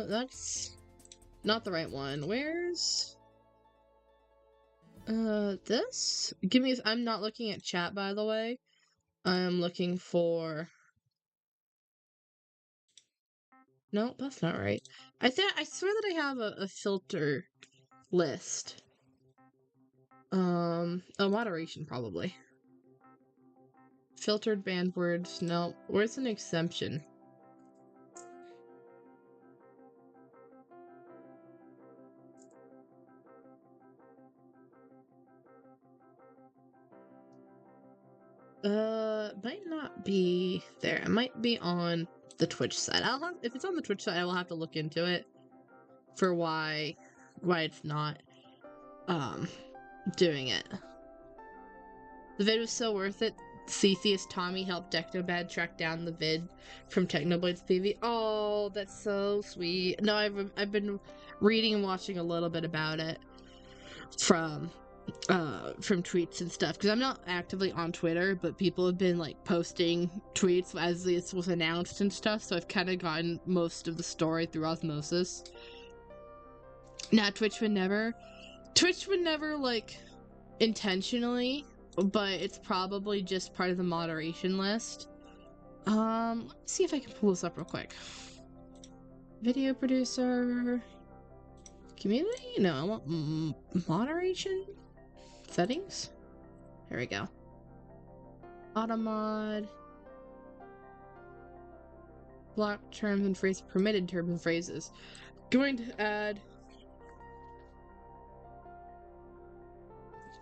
That's not the right one. Where's this? I'm not looking at chat, by the way. I'm looking for. No, that's not right. I swear that I have a filter list. Oh, moderation probably. Filtered banned words. No, where's an exemption? Might not be there. It might be on the Twitch side. If it's on the Twitch side, I will have to look into it for why it's not doing it. The vid was so worth it. Theseus Tommy helped Decnobad track down the vid from Technoblade's PV. Oh, that's so sweet. No, I've been reading and watching a little bit about it from from tweets and stuff, because I'm not actively on Twitter, but people have been like posting tweets as this was announced and stuff, so I've kind of gotten most of the story through osmosis. Now Twitch would never like intentionally, but it's probably just part of the moderation list. Let's see if I can pull this up real quick. Video producer, community? No, I want moderation settings. There we go. Automod. Block terms and phrases. Permitted terms and phrases. Going to add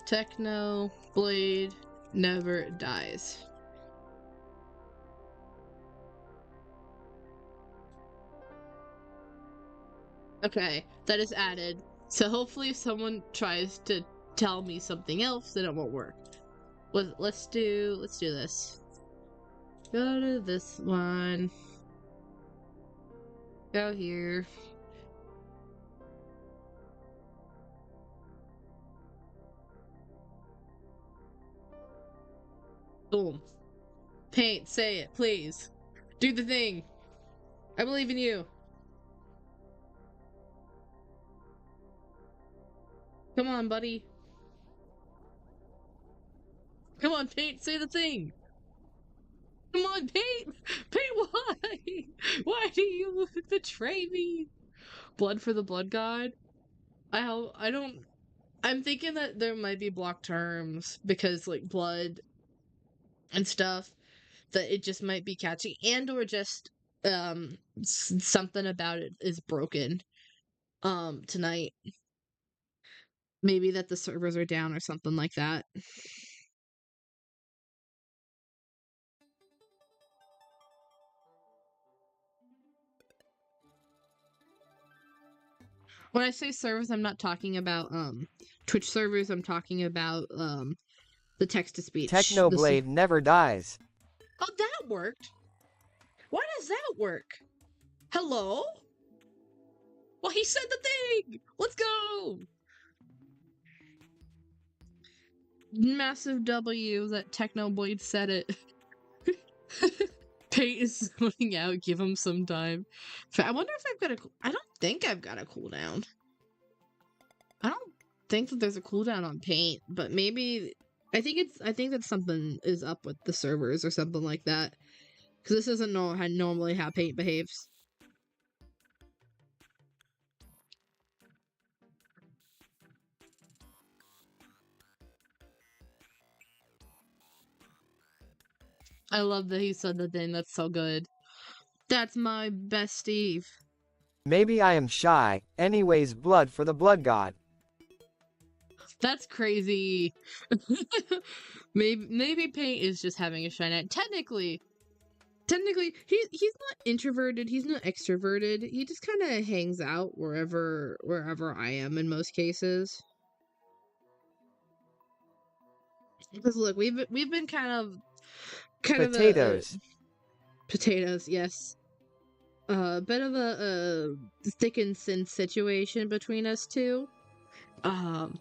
Techno Blade never dies. Okay, that is added. So hopefully if someone tries to tell me something else, then it won't work. Let's do this. Go to this one. Go here. Boom. Paint, say it, please. Do the thing. I believe in you. Come on, buddy. Come on, Paint, say the thing. Come on, Paint! Paint, why? Why do you betray me? Blood for the blood god? I'm thinking that there might be block terms because, like, blood and stuff, that it just might be catchy, and or just, something about it is broken, tonight. Maybe that the servers are down or something like that. When I say servers, I'm not talking about Twitch servers. I'm talking about the text-to-speech. Technoblade never dies. Oh, that worked. Why does that work? Hello? Well, he said the thing. Let's go. Massive W that Technoblade said it. Pate is zoning out. Give him some time. I wonder if I've got a. I don't think I've got a cooldown. I don't think that there's a cooldown on Paint, but maybe. I think that something is up with the servers or something like that. Because this isn't normally how Paint behaves. I love that he said the thing. That's so good. That's my best Steve. Maybe I am shy. Anyways, blood for the blood god. That's crazy. maybe Paint is just having a shy night. Technically, he's not introverted. He's not extroverted. He just kind of hangs out wherever I am in most cases. Because look, we've been kind of Potatoes. Potatoes, yes. A bit of a thick and thin situation between us two. And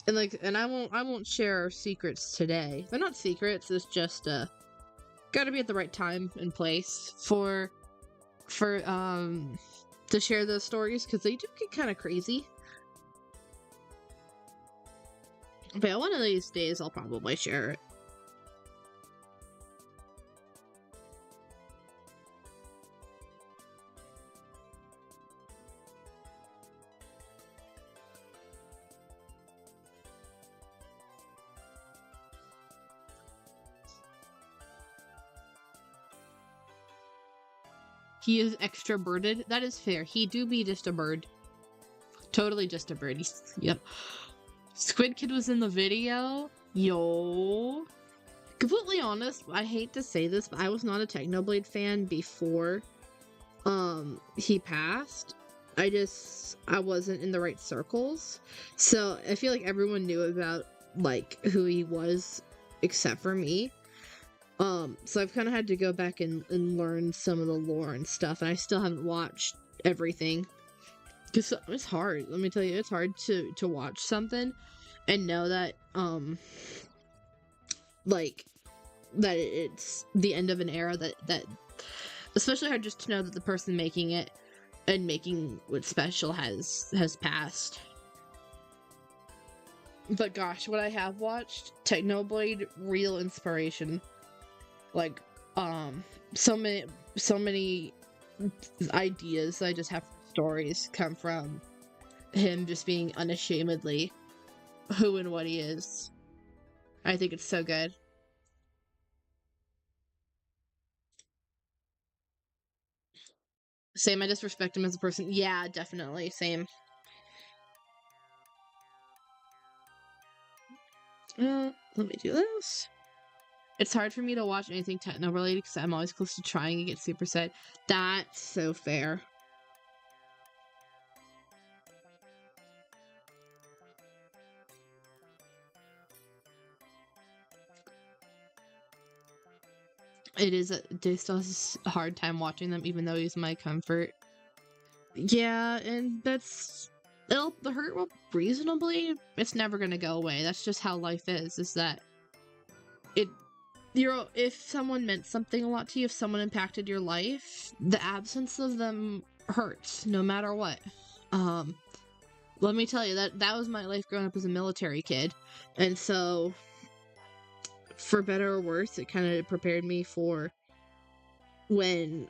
I won't share our secrets today. They're not secrets. It's just gotta be at the right time and place for to share those stories, because they do get kind of crazy. But yeah, one of these days I'll probably share it. He is extroverted. That is fair. He do be just a bird. Totally just a bird. Yep. Squid Kid was in the video. Yo. Completely honest, I hate to say this, but I was not a Technoblade fan before he passed. I wasn't in the right circles. So I feel like everyone knew about like who he was except for me. So I've kind of had to go back and learn some of the lore and stuff, and I still haven't watched everything. Because it's hard, let me tell you, it's hard to watch something and know that like that it's the end of an era, that especially hard just to know that the person making it and making what's special has passed. But gosh, what I have watched, Technoblade, real inspiration. Like, so many ideas I just have stories come from him just being unashamedly who and what he is. I think it's so good. Same, I just respect him as a person. Yeah, definitely, same. Let me do this. It's hard for me to watch anything techno related because I'm always close to trying to get super sad. That's so fair. It is Day still has a hard time watching them, even though he's my comfort. Yeah, and it'll hurt reasonably. It's never gonna go away. That's just how life is. Is that if someone meant something a lot to you, if someone impacted your life, the absence of them hurts no matter what. Let me tell you that was my life growing up as a military kid, and so for better or worse, it kind of prepared me for when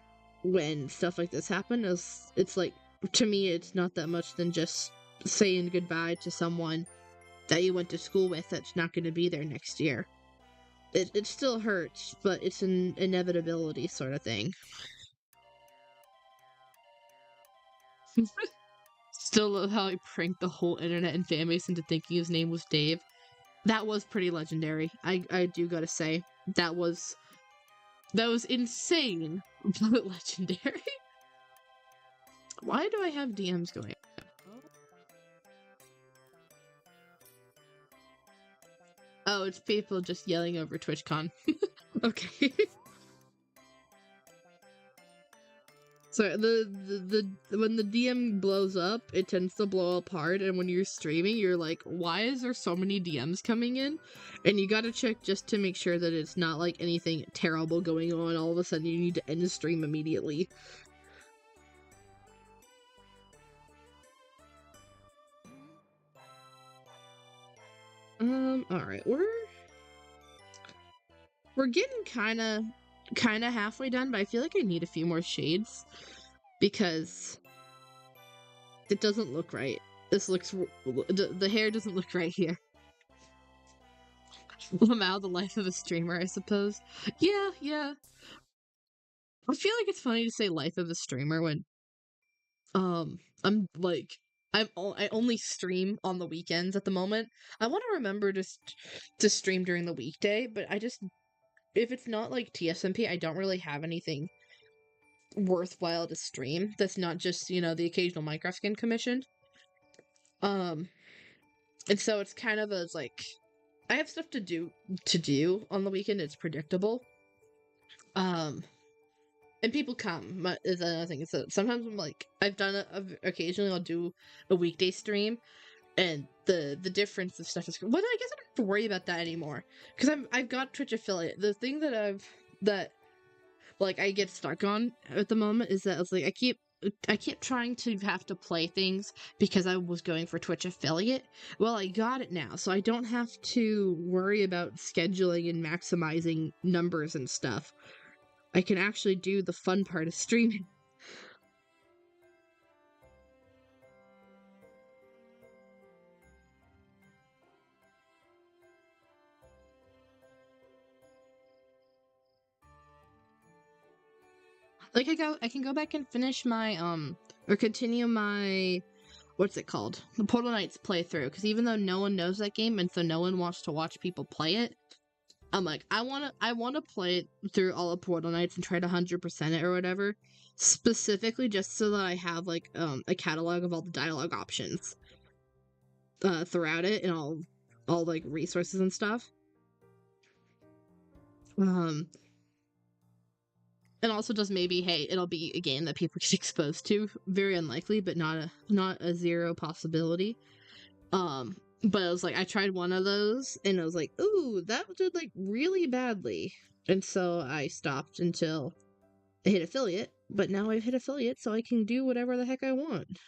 stuff like this happened. It's like, to me, it's not that much than just saying goodbye to someone that you went to school with that's not going to be there next year. It still hurts, but it's an inevitability sort of thing. Still love how he pranked the whole internet and fan base into thinking his name was Dave. That was pretty legendary. I do gotta say, that was insane, but legendary. Why do I have DMs going? Oh, it's people just yelling over TwitchCon. Okay. So when the DM blows up, it tends to blow up hard, and when you're streaming, you're like, why is there so many DMs coming in? And you gotta check just to make sure that it's not like anything terrible going on. All of a sudden, you need to end the stream immediately. Alright, we're getting kinda halfway done, but I feel like I need a few more shades because it doesn't look right. The hair doesn't look right here. Lamau, the life of a streamer, I suppose. Yeah. I feel like it's funny to say life of a streamer when I'm like I only stream on the weekends at the moment. I want to remember to stream during the weekday, but if it's not like TSMP, I don't really have anything worthwhile to stream that's not just, the occasional Minecraft skin commissioned. And so it's kind of like I have stuff to do on the weekend. It's predictable. And people come is another thing. So sometimes I'm like, I've done it occasionally. I'll do a weekday stream, and the difference of stuff is. Well, I guess I don't have to worry about that anymore because I've got Twitch affiliate. The thing that I get stuck on at the moment is that it's like I keep trying to have to play things because I was going for Twitch affiliate. Well, I got it now, so I don't have to worry about scheduling and maximizing numbers and stuff. I can actually do the fun part of streaming. Like I can go back and finish my or continue my what's it called? The Portal Knights playthrough, because even though no one knows that game and so no one wants to watch people play it, I'm like, I wanna play it through all of Portal Knights and try to 100% it or whatever, specifically just so that I have like a catalog of all the dialogue options throughout it and all like resources and stuff. And also just maybe, hey, it'll be a game that people get exposed to. Very unlikely, but not a zero possibility. But I was like, I tried one of those, and I was like, ooh, that did like really badly. And so I stopped until I hit affiliate. But now I've hit affiliate, so I can do whatever the heck I want.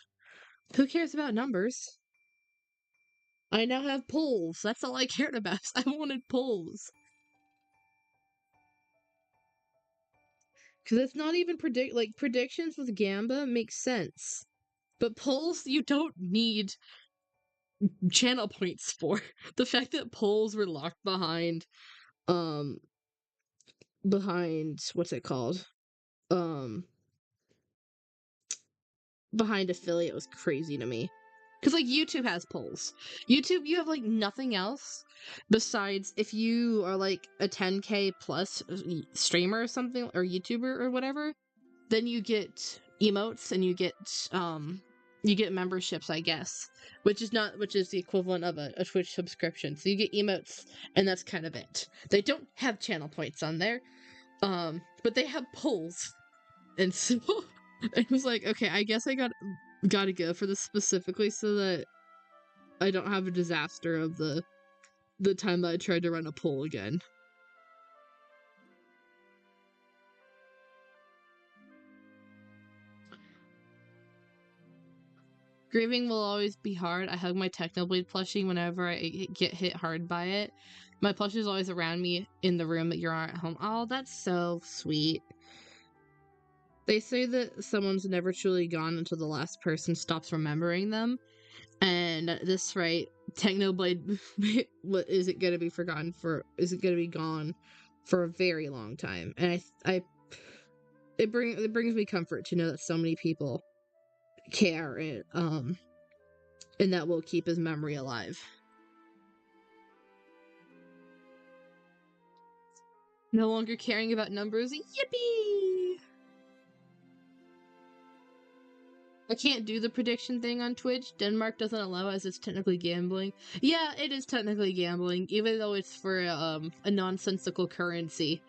Who cares about numbers? I now have polls. That's all I cared about. I wanted polls. Because it's not even predictions with Gamba makes sense. But polls, you don't need channel points for. The fact that polls were locked um, behind, what's it called? Um, behind affiliate was crazy to me. Because, like, YouTube has polls. YouTube, you have, like, nothing else besides if you are, like, a 10K plus streamer or something, or YouTuber or whatever, then you get emotes and you get memberships, I guess. Which is the equivalent of a Twitch subscription. So you get emotes, and that's kind of it. They don't have channel points on there, but they have polls. And so, I was like, okay, I guess I gotta go for this specifically so that I don't have a disaster of the time that I tried to run a poll again. Grieving will always be hard. I hug my Technoblade plushie whenever I get hit hard by it. My plushie is always around me in the room that you're at home. Oh, that's so sweet. They say that someone's never truly gone until the last person stops remembering them. And at this rate, Technoblade is it gonna be forgotten for? Is it gonna be gone for a very long time? And it brings me comfort to know that so many people care, and that will keep his memory alive. No longer caring about numbers. Yippee! I can't do the prediction thing on Twitch. Denmark doesn't allow it as it's technically gambling. Yeah, it is technically gambling, even though it's for a nonsensical currency.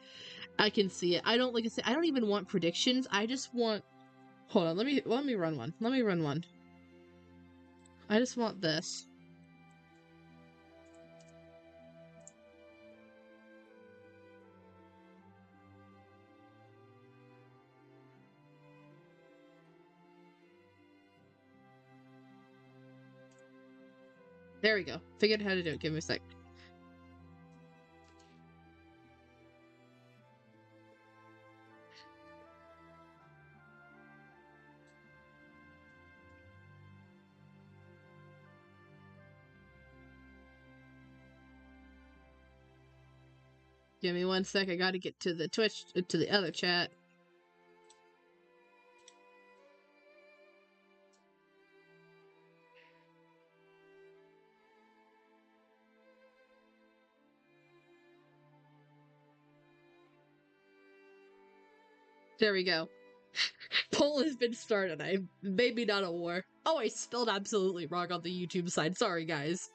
I can see it. I don't like I say. I don't even want predictions. I just want. Hold on. Let me run one. Let me run one. I just want this. There we go. Figured out how to do it. Give me a sec. Give me 1 sec. I gotta get to the Twitch, to the other chat. There we go. Poll has been started. Maybe not a war. Oh, I spelled absolutely wrong on the YouTube side. Sorry, guys.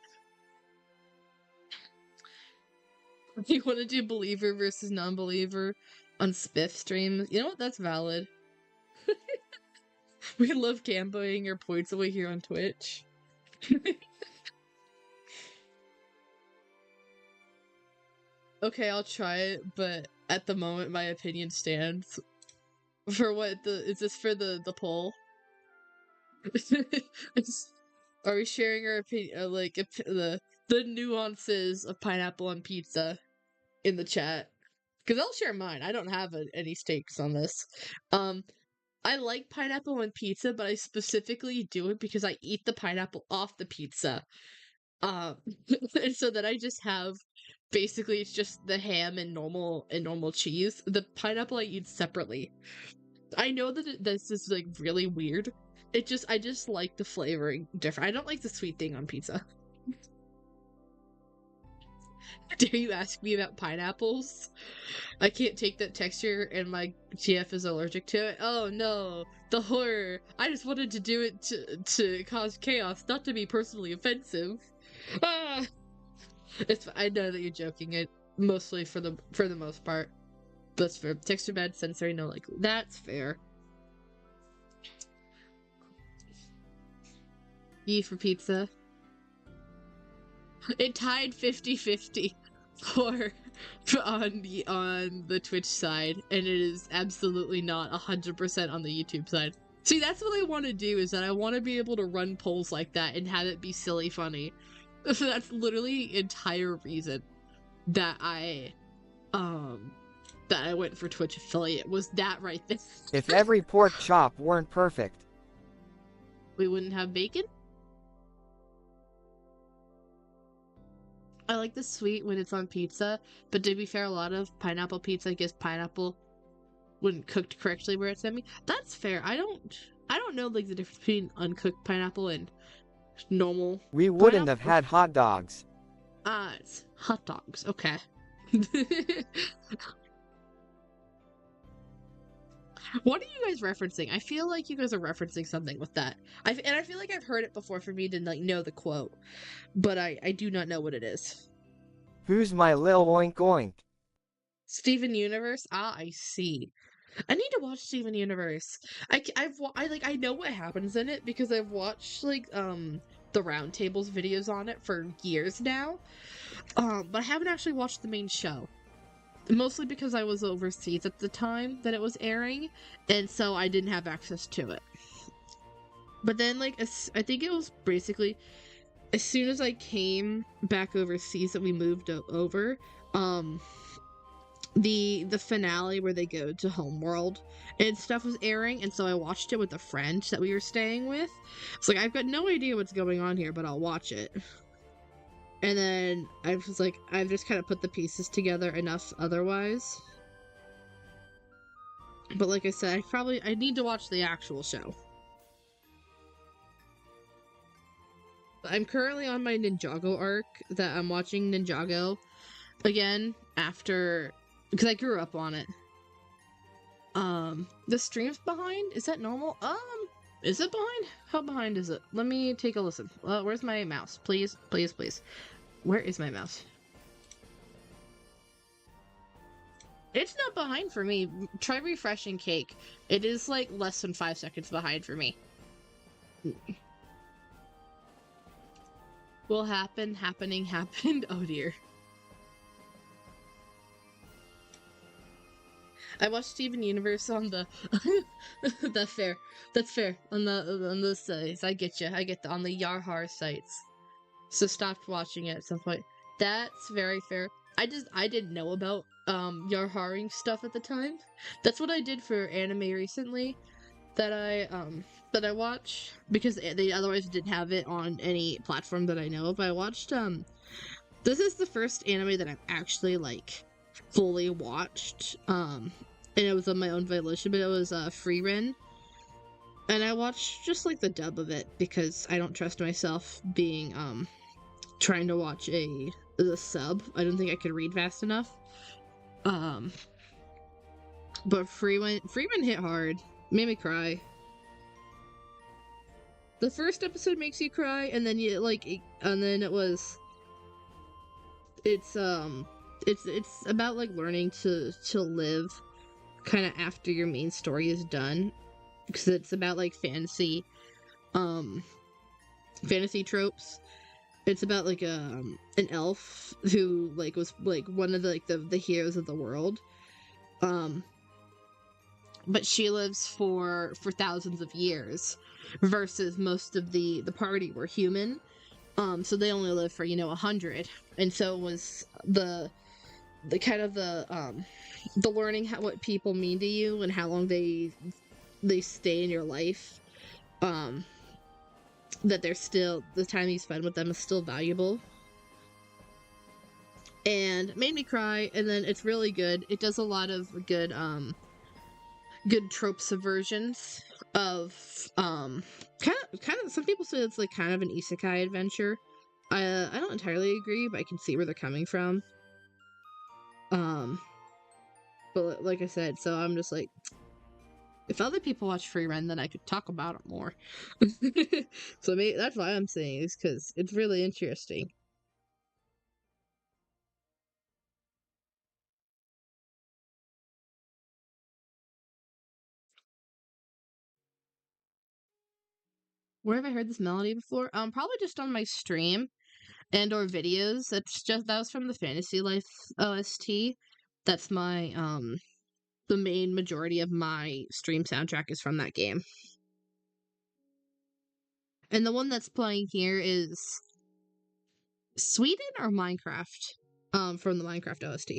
You want to do believer versus non-believer on Spiff streams? You know what? That's valid. We love gamboing your points away here on Twitch. Okay, I'll try it, but at the moment my opinion stands. For what is this for the poll? Are we sharing our opinion, like the nuances of pineapple on pizza in the chat? Because I'll share mine. I don't have any stakes on this. I like pineapple on pizza, but I specifically do it because I eat the pineapple off the pizza. Um, and so that I just have basically it's just the ham and normal cheese. The pineapple I eat separately. I know that this is like really weird. I just like the flavoring different. I don't like the sweet thing on pizza. Dare you ask me about pineapples? I can't take that texture and my GF is allergic to it. Oh no, the horror. I just wanted to do it to cause chaos, not to be personally offensive. Ah! I know that you're joking. It mostly for the most part. That's fair. Texture bad, sensory, no likely. That's fair. E for pizza. It tied 50-50 for on the Twitch side, and it is absolutely not 100% on the YouTube side. See, that's what I want to do, is that I want to be able to run polls like that and have it be silly funny. That's literally the entire reason that I went for Twitch affiliate, was that right there. If every pork chop weren't perfect. We wouldn't have bacon? I like the sweet when it's on pizza, but to be fair, a lot of pineapple pizza gets pineapple when cooked correctly where it's at me. That's fair. I don't know like the difference between uncooked pineapple and normal We wouldn't have pineapple. had hot dogs. Ah, it's hot dogs. Okay. What are you guys referencing? I feel like you guys are referencing something with that. I feel like I've heard it before for me to like know the quote, but I do not know what it is. Who's my lil oink oink? Steven Universe? Ah, I see. I need to watch Steven Universe. I know what happens in it because I've watched like the roundtables videos on it for years now. But I haven't actually watched the main show. Mostly because I was overseas at the time that it was airing, and so I didn't have access to it. But then like I think it was basically as soon as I came back overseas that we moved over, the finale where they go to Homeworld and stuff was airing, and so I watched it with a friend that we were staying with. It's like, I've got no idea what's going on here, but I'll watch it. And then I was like, I've just kind of put the pieces together enough otherwise. But like I said, I need to watch the actual show. I'm currently on my Ninjago arc that I'm watching Ninjago again after, because I grew up on it. The stream's behind? Is that normal? Is it behind? How behind is it? Let me take a listen. Where's my mouse? Please, please, please. Where is my mouse? It's not behind for me. Try refreshing Cake. It is like less than 5 seconds behind for me. Will happen, happening, happened. Oh dear. I watched Steven Universe on the that's fair. That's fair. On the sites. I get you. I get on the Yarhar sites. So stopped watching it at some point. That's very fair. I didn't know about Yarharing stuff at the time. That's what I did for anime recently that I watch because they otherwise didn't have it on any platform that I know of. I watched this is the first anime that I've actually like fully watched. And it was on my own volition, but it was Free Ren. And I watched just like the dub of it because I don't trust myself being trying to watch the sub. I don't think I could read fast enough. But Free Ren hit hard. Made me cry. The first episode makes you cry, and then and then it's about like learning to live kind of after your main story is done, because it's about like fantasy tropes. It's about like an elf who like was like one of the heroes of the world, but she lives for thousands of years versus most of the party were human, so they only live for 100. And so it was the kind of the learning what people mean to you and how long they stay in your life, that they're still, the time you spend with them is still valuable, and made me cry. And then it's really good. It does a lot of good trope subversions of kind of some people say it's like kind of an isekai adventure. I don't entirely agree, but I can see where they're coming from. But like I said, so I'm just like, if other people watch Free Ren, then I could talk about it more. So maybe that's why I'm saying is because it's really interesting. Where have I heard this melody before? Probably just on my stream. and or videos. That was from the Fantasy Life OST. That's my the main majority of my stream soundtrack is from that game. And the one that's playing here is Sweden or Minecraft? From the Minecraft OST.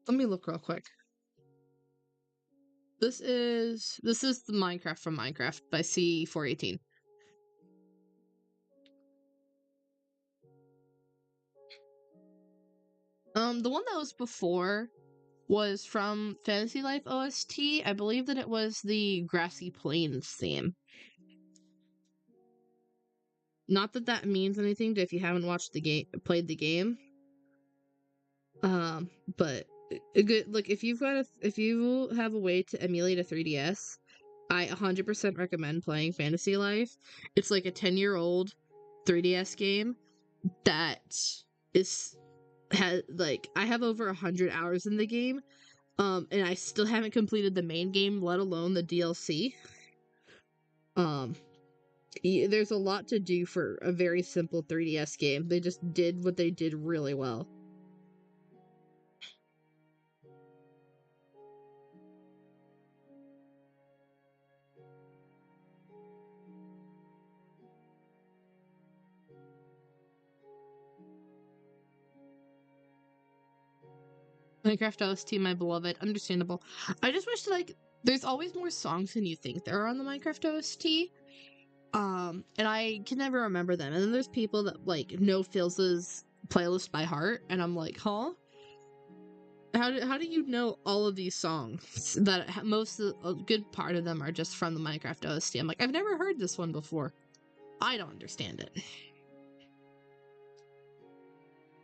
Let me look real quick. This is the Minecraft from Minecraft by C418. The one that was before was from Fantasy Life OST. I believe that it was the Grassy Plains theme. Not that that means anything if you haven't watched the game, played the game. But a good look if you have a way to emulate a 3DS, I 100% recommend playing Fantasy Life. It's like a 10-year-old 3DS game that I have over 100 hours in the game, and I still haven't completed the main game, let alone the DLC. There's a lot to do for a very simple 3DS game. They just did what they did really well. Minecraft OST, my beloved. Understandable. I just wish, like, there's always more songs than you think there are on the Minecraft OST. And I can never remember them. And then there's people that, like, know Phil's playlist by heart, and I'm like, huh? How do you know all of these songs? That a good part of them are just from the Minecraft OST. I'm like, I've never heard this one before. I don't understand it.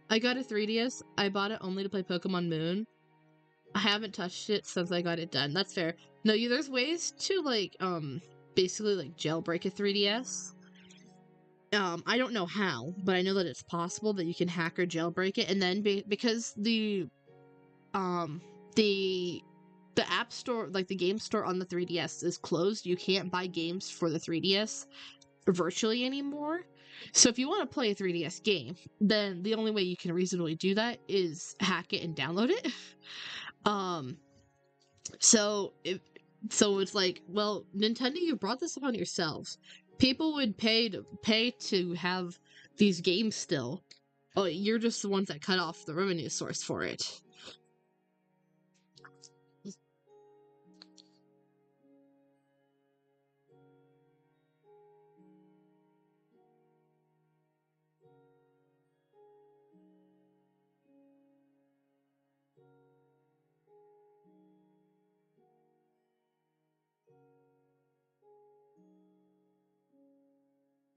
I got a 3DS. I bought it only to play Pokemon Moon. I haven't touched it since I got it done. That's fair. No, there's ways to, like, basically, like, jailbreak a 3DS. I don't know how, but I know that it's possible that you can hack or jailbreak it, and then because the app store, like the game store on the 3DS is closed, you can't buy games for the 3DS virtually anymore. So if you want to play a 3DS game, then the only way you can reasonably do that is hack it and download it. So it's like, well, Nintendo, you brought this upon yourselves. People would pay to have these games still. Oh, you're just the ones that cut off the revenue source for it.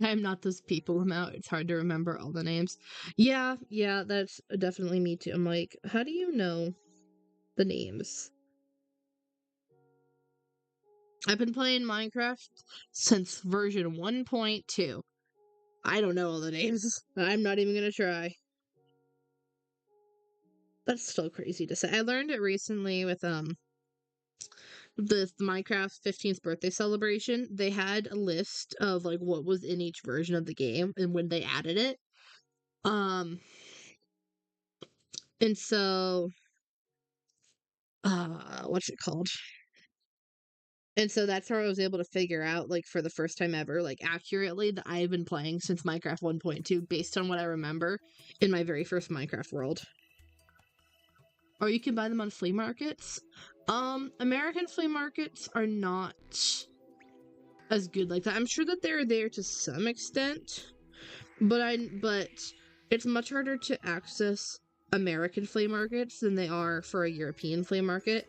I'm not those people amount. It's hard to remember all the names. Yeah, that's definitely me too. I'm like, how do you know the names? I've been playing Minecraft since version 1.2. I don't know all the names. I'm not even gonna try. That's still crazy to say. I learned it recently with the Minecraft 15th birthday celebration. They had a list of like what was in each version of the game and when they added it. And so what's it called? And so that's how I was able to figure out, like, for the first time ever, like, accurately that I've been playing since Minecraft 1.2 based on what I remember in my very first Minecraft world. Or you can buy them on flea markets. American flea markets are not as good like that. I'm sure that they're there to some extent, but it's much harder to access American flea markets than they are for a European flea market.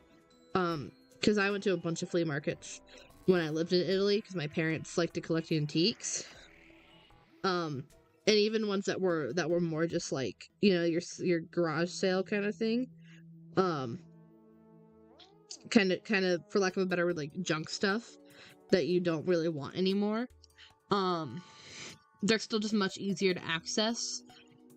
Because I went to a bunch of flea markets when I lived in Italy, because my parents like to collect antiques. And even ones that were more just like, you know, your garage sale kind of thing. Kind of, for lack of a better word, like junk stuff that you don't really want anymore. They're still just much easier to access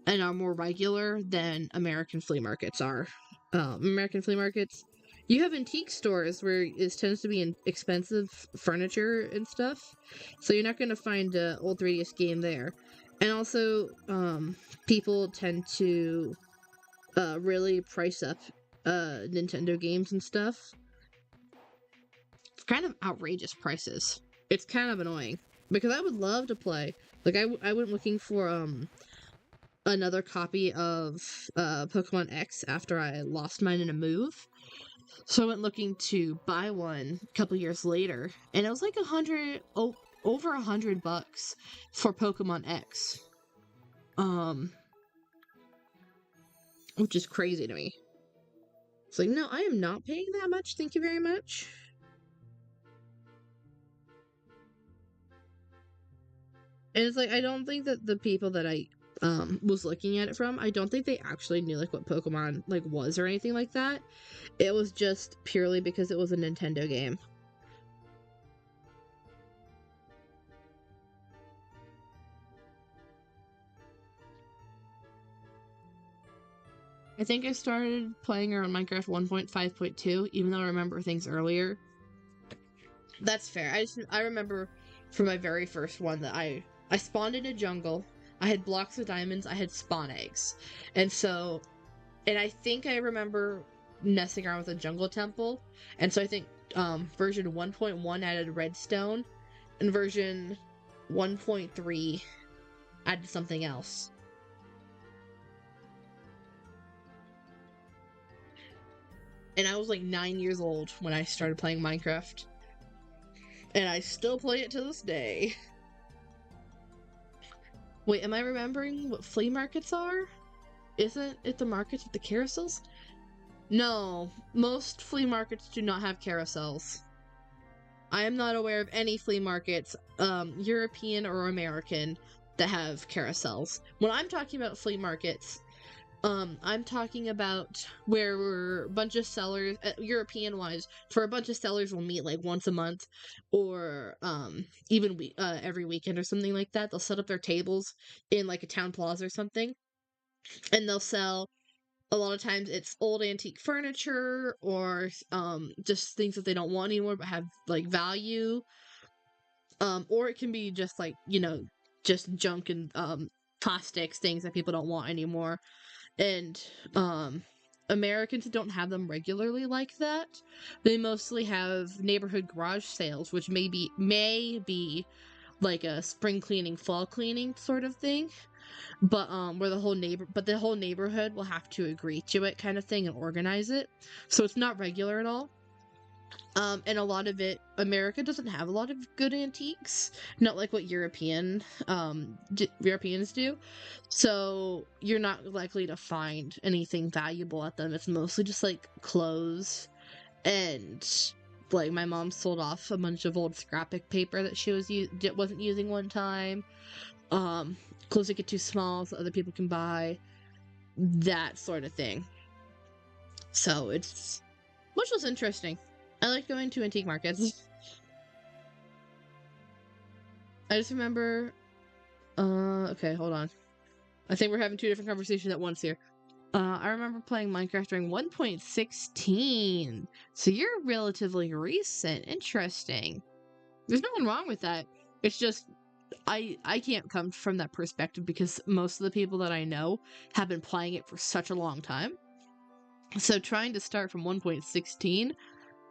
and are more regular than American flea markets are. American flea markets, You have antique stores where it tends to be expensive furniture and stuff, so you're not going to find an old 3DS game there. And also, people tend to really price up Nintendo games and stuff. It's kind of outrageous prices. It's kind of annoying because I would love to play. Like I went looking for another copy of Pokemon X after I lost mine in a move. So I went looking to buy one a couple years later, and it was like over $100 for Pokemon X. Which is crazy to me. It's like, no, I am not paying that much. Thank you very much. And it's like, I don't think that the people that I was looking at it from, I don't think they actually knew like what Pokemon like was or anything like that. It was just purely because it was a Nintendo game. I think I started playing around Minecraft 1.5.2, even though I remember things earlier. That's fair. I remember from my very first one that I spawned in a jungle. I had blocks of diamonds. I had spawn eggs, and I think I remember messing around with a jungle temple, and so I think version 1.1 added redstone, and version 1.3 added something else. And I was like 9 years old when I started playing Minecraft. And I still play it to this day. Wait, am I remembering what flea markets are? Isn't it the markets with the carousels? No, most flea markets do not have carousels. I am not aware of any flea markets, European or American, that have carousels. When I'm talking about flea markets, I'm talking about where a bunch of sellers, European-wise, for a bunch of sellers will meet like once a month, or even every weekend or something like that. They'll set up their tables in like a town plaza or something, and they'll sell. A lot of times it's old antique furniture or just things that they don't want anymore but have like value. Or it can be just like, just junk and plastics, things that people don't want anymore. And Americans don't have them regularly like that. They mostly have neighborhood garage sales, which may be like a spring cleaning, fall cleaning sort of thing. But where the whole neighborhood will have to agree to it kind of thing and organize it. So it's not regular at all. And a lot of it, America doesn't have a lot of good antiques, not like what Europeans do. So you're not likely to find anything valuable at them. It's mostly just like clothes, and like my mom sold off a bunch of old scrapbook paper that she wasn't using one time. Clothes that get too small so other people can buy, that sort of thing. So which was interesting. I like going to antique markets. I just remember, okay, hold on. I think we're having two different conversations at once here. I remember playing Minecraft during 1.16. So you're relatively recent. Interesting. There's nothing wrong with that. It's just, I can't come from that perspective because most of the people that I know have been playing it for such a long time. So trying to start from 1.16,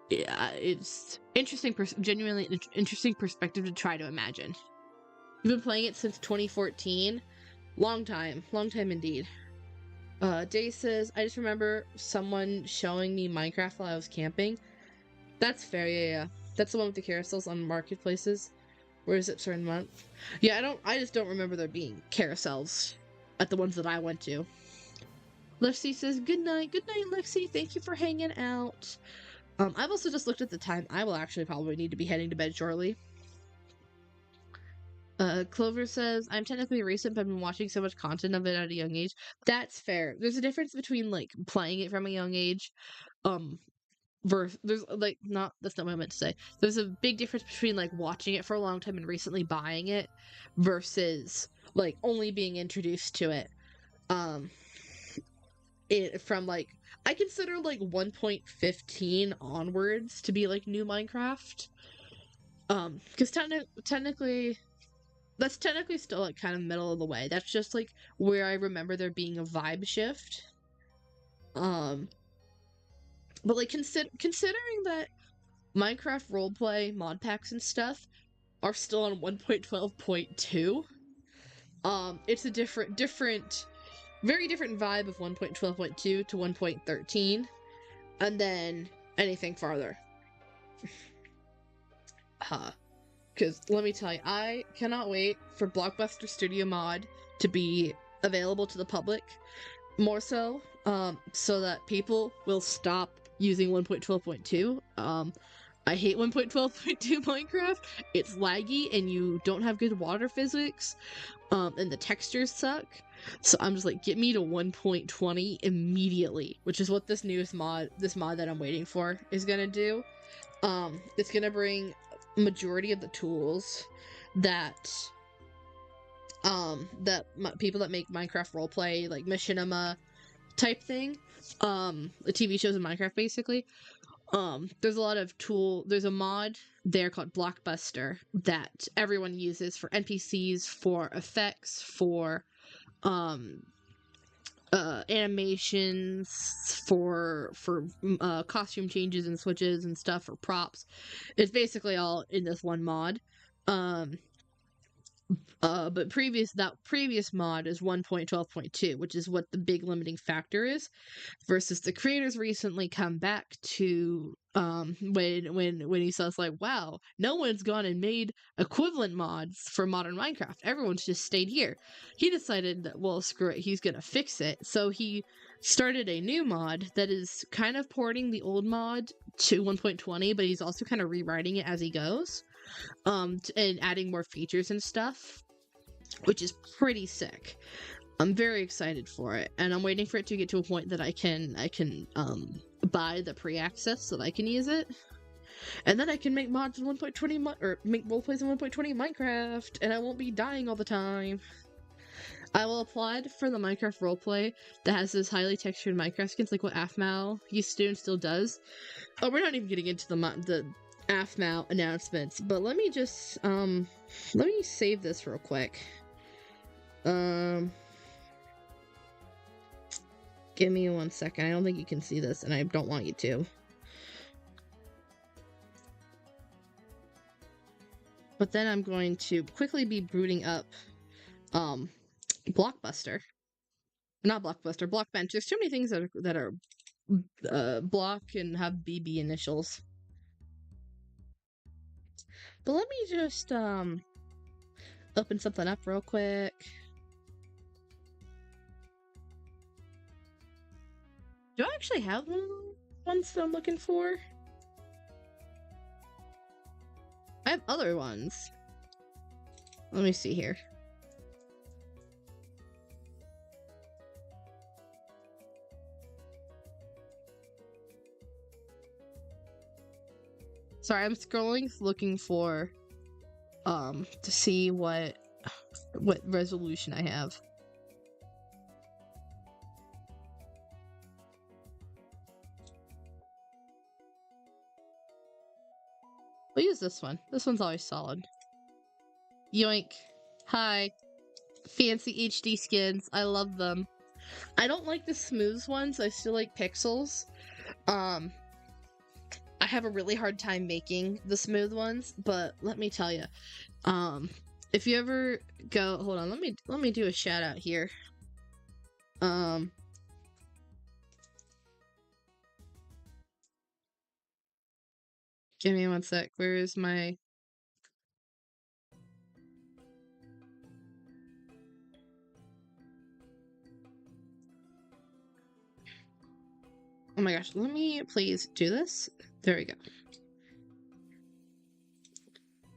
yeah, it's interesting, genuinely interesting perspective to try to imagine. You've been playing it since 2014. Long time indeed. Day says, I just remember someone showing me Minecraft while I was camping. That's fair, yeah. That's the one with the carousels on marketplaces. Where is it certain month? Yeah, I just don't remember there being carousels at the ones that I went to. Lexi says, good night, Lexi. Thank you for hanging out. I've also just looked at the time. I will actually probably need to be heading to bed shortly. Clover says, I'm technically recent, but I've been watching so much content of it at a young age. That's fair. There's a difference between, like, playing it from a young age, there's, like, that's not what I meant to say. There's a big difference between, like, watching it for a long time and recently buying it versus, like, only being introduced to it. it from like I consider like 1.15 onwards to be like new Minecraft. Because technically that's technically still like kind of middle of the way. That's just like where I remember there being a vibe shift. Um, but like considering that Minecraft roleplay mod packs and stuff are still on 1.12.2, it's a different very different vibe of 1.12.2 to 1.13, and then anything farther. Because let me tell you, I cannot wait for Blockbuster Studio Mod to be available to the public, more so, so that people will stop using 1.12.2. I hate 1.12.2 Minecraft. It's laggy and you don't have good water physics, and the textures suck. So I'm just like, get me to 1.20 immediately, which is what this mod that I'm waiting for is gonna do. It's gonna bring majority of the tools that people that make Minecraft roleplay, like Machinima type thing, the TV shows in Minecraft basically. There's a mod there called Blockbuster that everyone uses for NPCs, for effects, for animations, for costume changes and switches and stuff, for props. It's basically all in this one mod. But previous mod is 1.12.2, which is what the big limiting factor is, versus the creators recently come back to when he says like, wow, no one's gone and made equivalent mods for modern Minecraft. Everyone's just stayed here. He decided that, well, screw it, he's gonna fix it. So he started a new mod that is kind of porting the old mod to 1.20, but he's also kind of rewriting it as he goes, and adding more features and stuff, which is pretty sick. I'm very excited for it, and I'm waiting for it to get to a point that I can buy the pre-access so that I can use it, and then I can make mods in 1.20 or make roleplays in 1.20 Minecraft, and I won't be dying all the time. I will applaud for the Minecraft roleplay that has those highly textured Minecraft skins, like what Afmal used to do and still does. Oh, we're not even getting into the Afmal announcements, but let me just let me save this real quick. Give me 1 second. I don't think you can see this, and I don't want you to. But then I'm going to quickly be booting up Blockbuster. Not Blockbuster, Blockbench. There's too many things that are block and have BB initials. But let me just open something up real quick. Do I actually have one of the ones that I'm looking for? I have other ones. Let me see here. Sorry, I'm scrolling looking for to see what resolution I have. We'll use this one. This one's always solid. Yoink. Hi. Fancy HD skins. I love them. I don't like the smooth ones. I still like pixels. I have a really hard time making the smooth ones, but let me tell you, if you ever go, hold on, let me do a shout out here. Give me 1 sec. Where is my... Oh my gosh, let me please do this. There we go.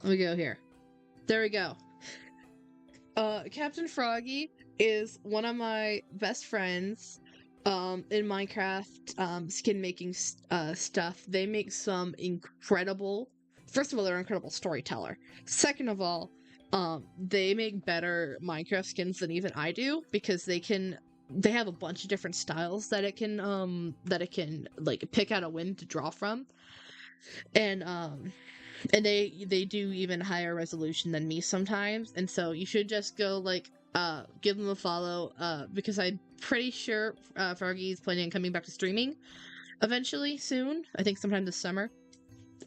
Let me go here. There we go. Captain Froggy is one of my best friends in Minecraft skin making stuff. They make some incredible... First of all, they're an incredible storyteller. Second of all, they make better Minecraft skins than even I do, because they can they have a bunch of different styles that it can like pick out a wind to draw from. And they do even higher resolution than me sometimes, and so you should just go like give them a follow, because I'm pretty sure Froggy's planning on coming back to streaming eventually soon. I think sometime this summer.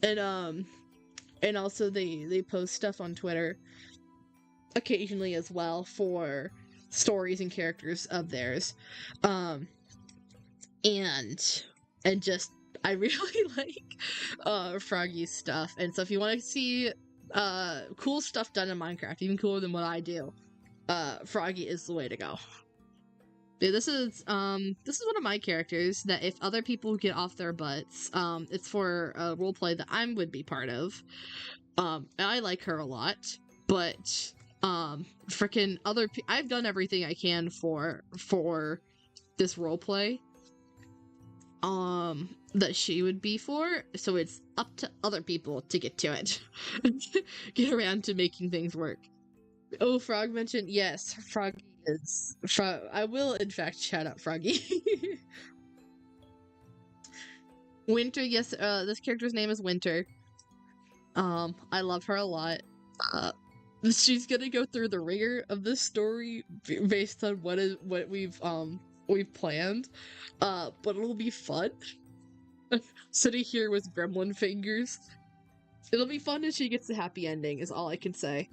And also they post stuff on Twitter occasionally as well for stories and characters of theirs. And just I really like Froggy's stuff. And so if you want to see cool stuff done in Minecraft, even cooler than what I do, Froggy is the way to go. Yeah, this is one of my characters that if other people get off their butts, it's for a roleplay that I would be part of. And I like her a lot, but freaking I've done everything I can for this roleplay that she would be for, so it's up to other people to get to it. Get around to making things work. Oh, Frog mentioned, yes, Froggy is I will in fact shout out Froggy. Winter, yes, this character's name is Winter. I love her a lot. She's gonna go through the rigor of this story based on what we've planned. But it'll be fun. Sitting here with gremlin fingers. It'll be fun if she gets the happy ending, is all I can say.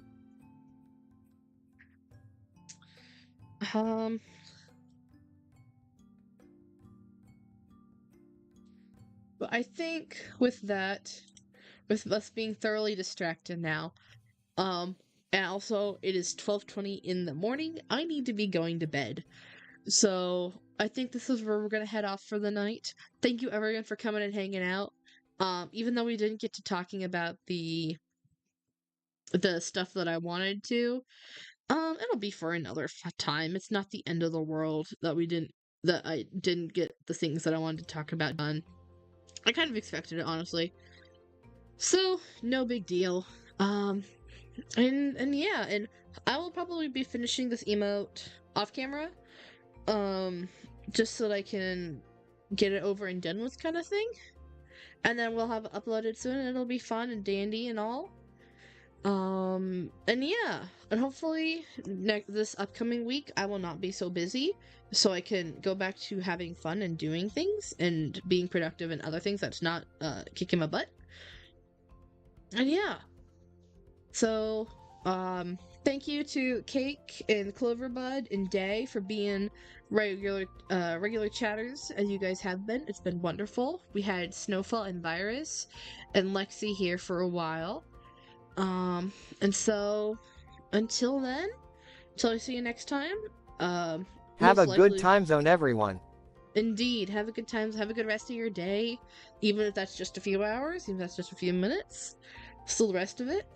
But I think with that, with us being thoroughly distracted now, and also it is 12:20 in the morning, I need to be going to bed. So I think this is where we're gonna head off for the night. Thank you everyone for coming and hanging out. Even though we didn't get to talking about the stuff that I wanted to, it'll be for another time. It's not the end of the world that I didn't get the things that I wanted to talk about done. I kind of expected it, honestly. So, no big deal. And yeah, and I will probably be finishing this emote off camera. Just so that I can get it over and done with kind of thing. And then we'll have it uploaded soon and it'll be fun and dandy and all. And yeah, and hopefully this upcoming week I will not be so busy, so I can go back to having fun and doing things and being productive and other things that's not kicking my butt. And yeah, so thank you to Cake and Cloverbud and Day for being regular chatters as you guys have been. It's been wonderful. We had Snowfall and Virus and Lexi here for a while. And so, until then, until I see you next time, have a good time zone, everyone. Indeed, have a good time, have a good rest of your day, even if that's just a few hours, even if that's just a few minutes, still the rest of it.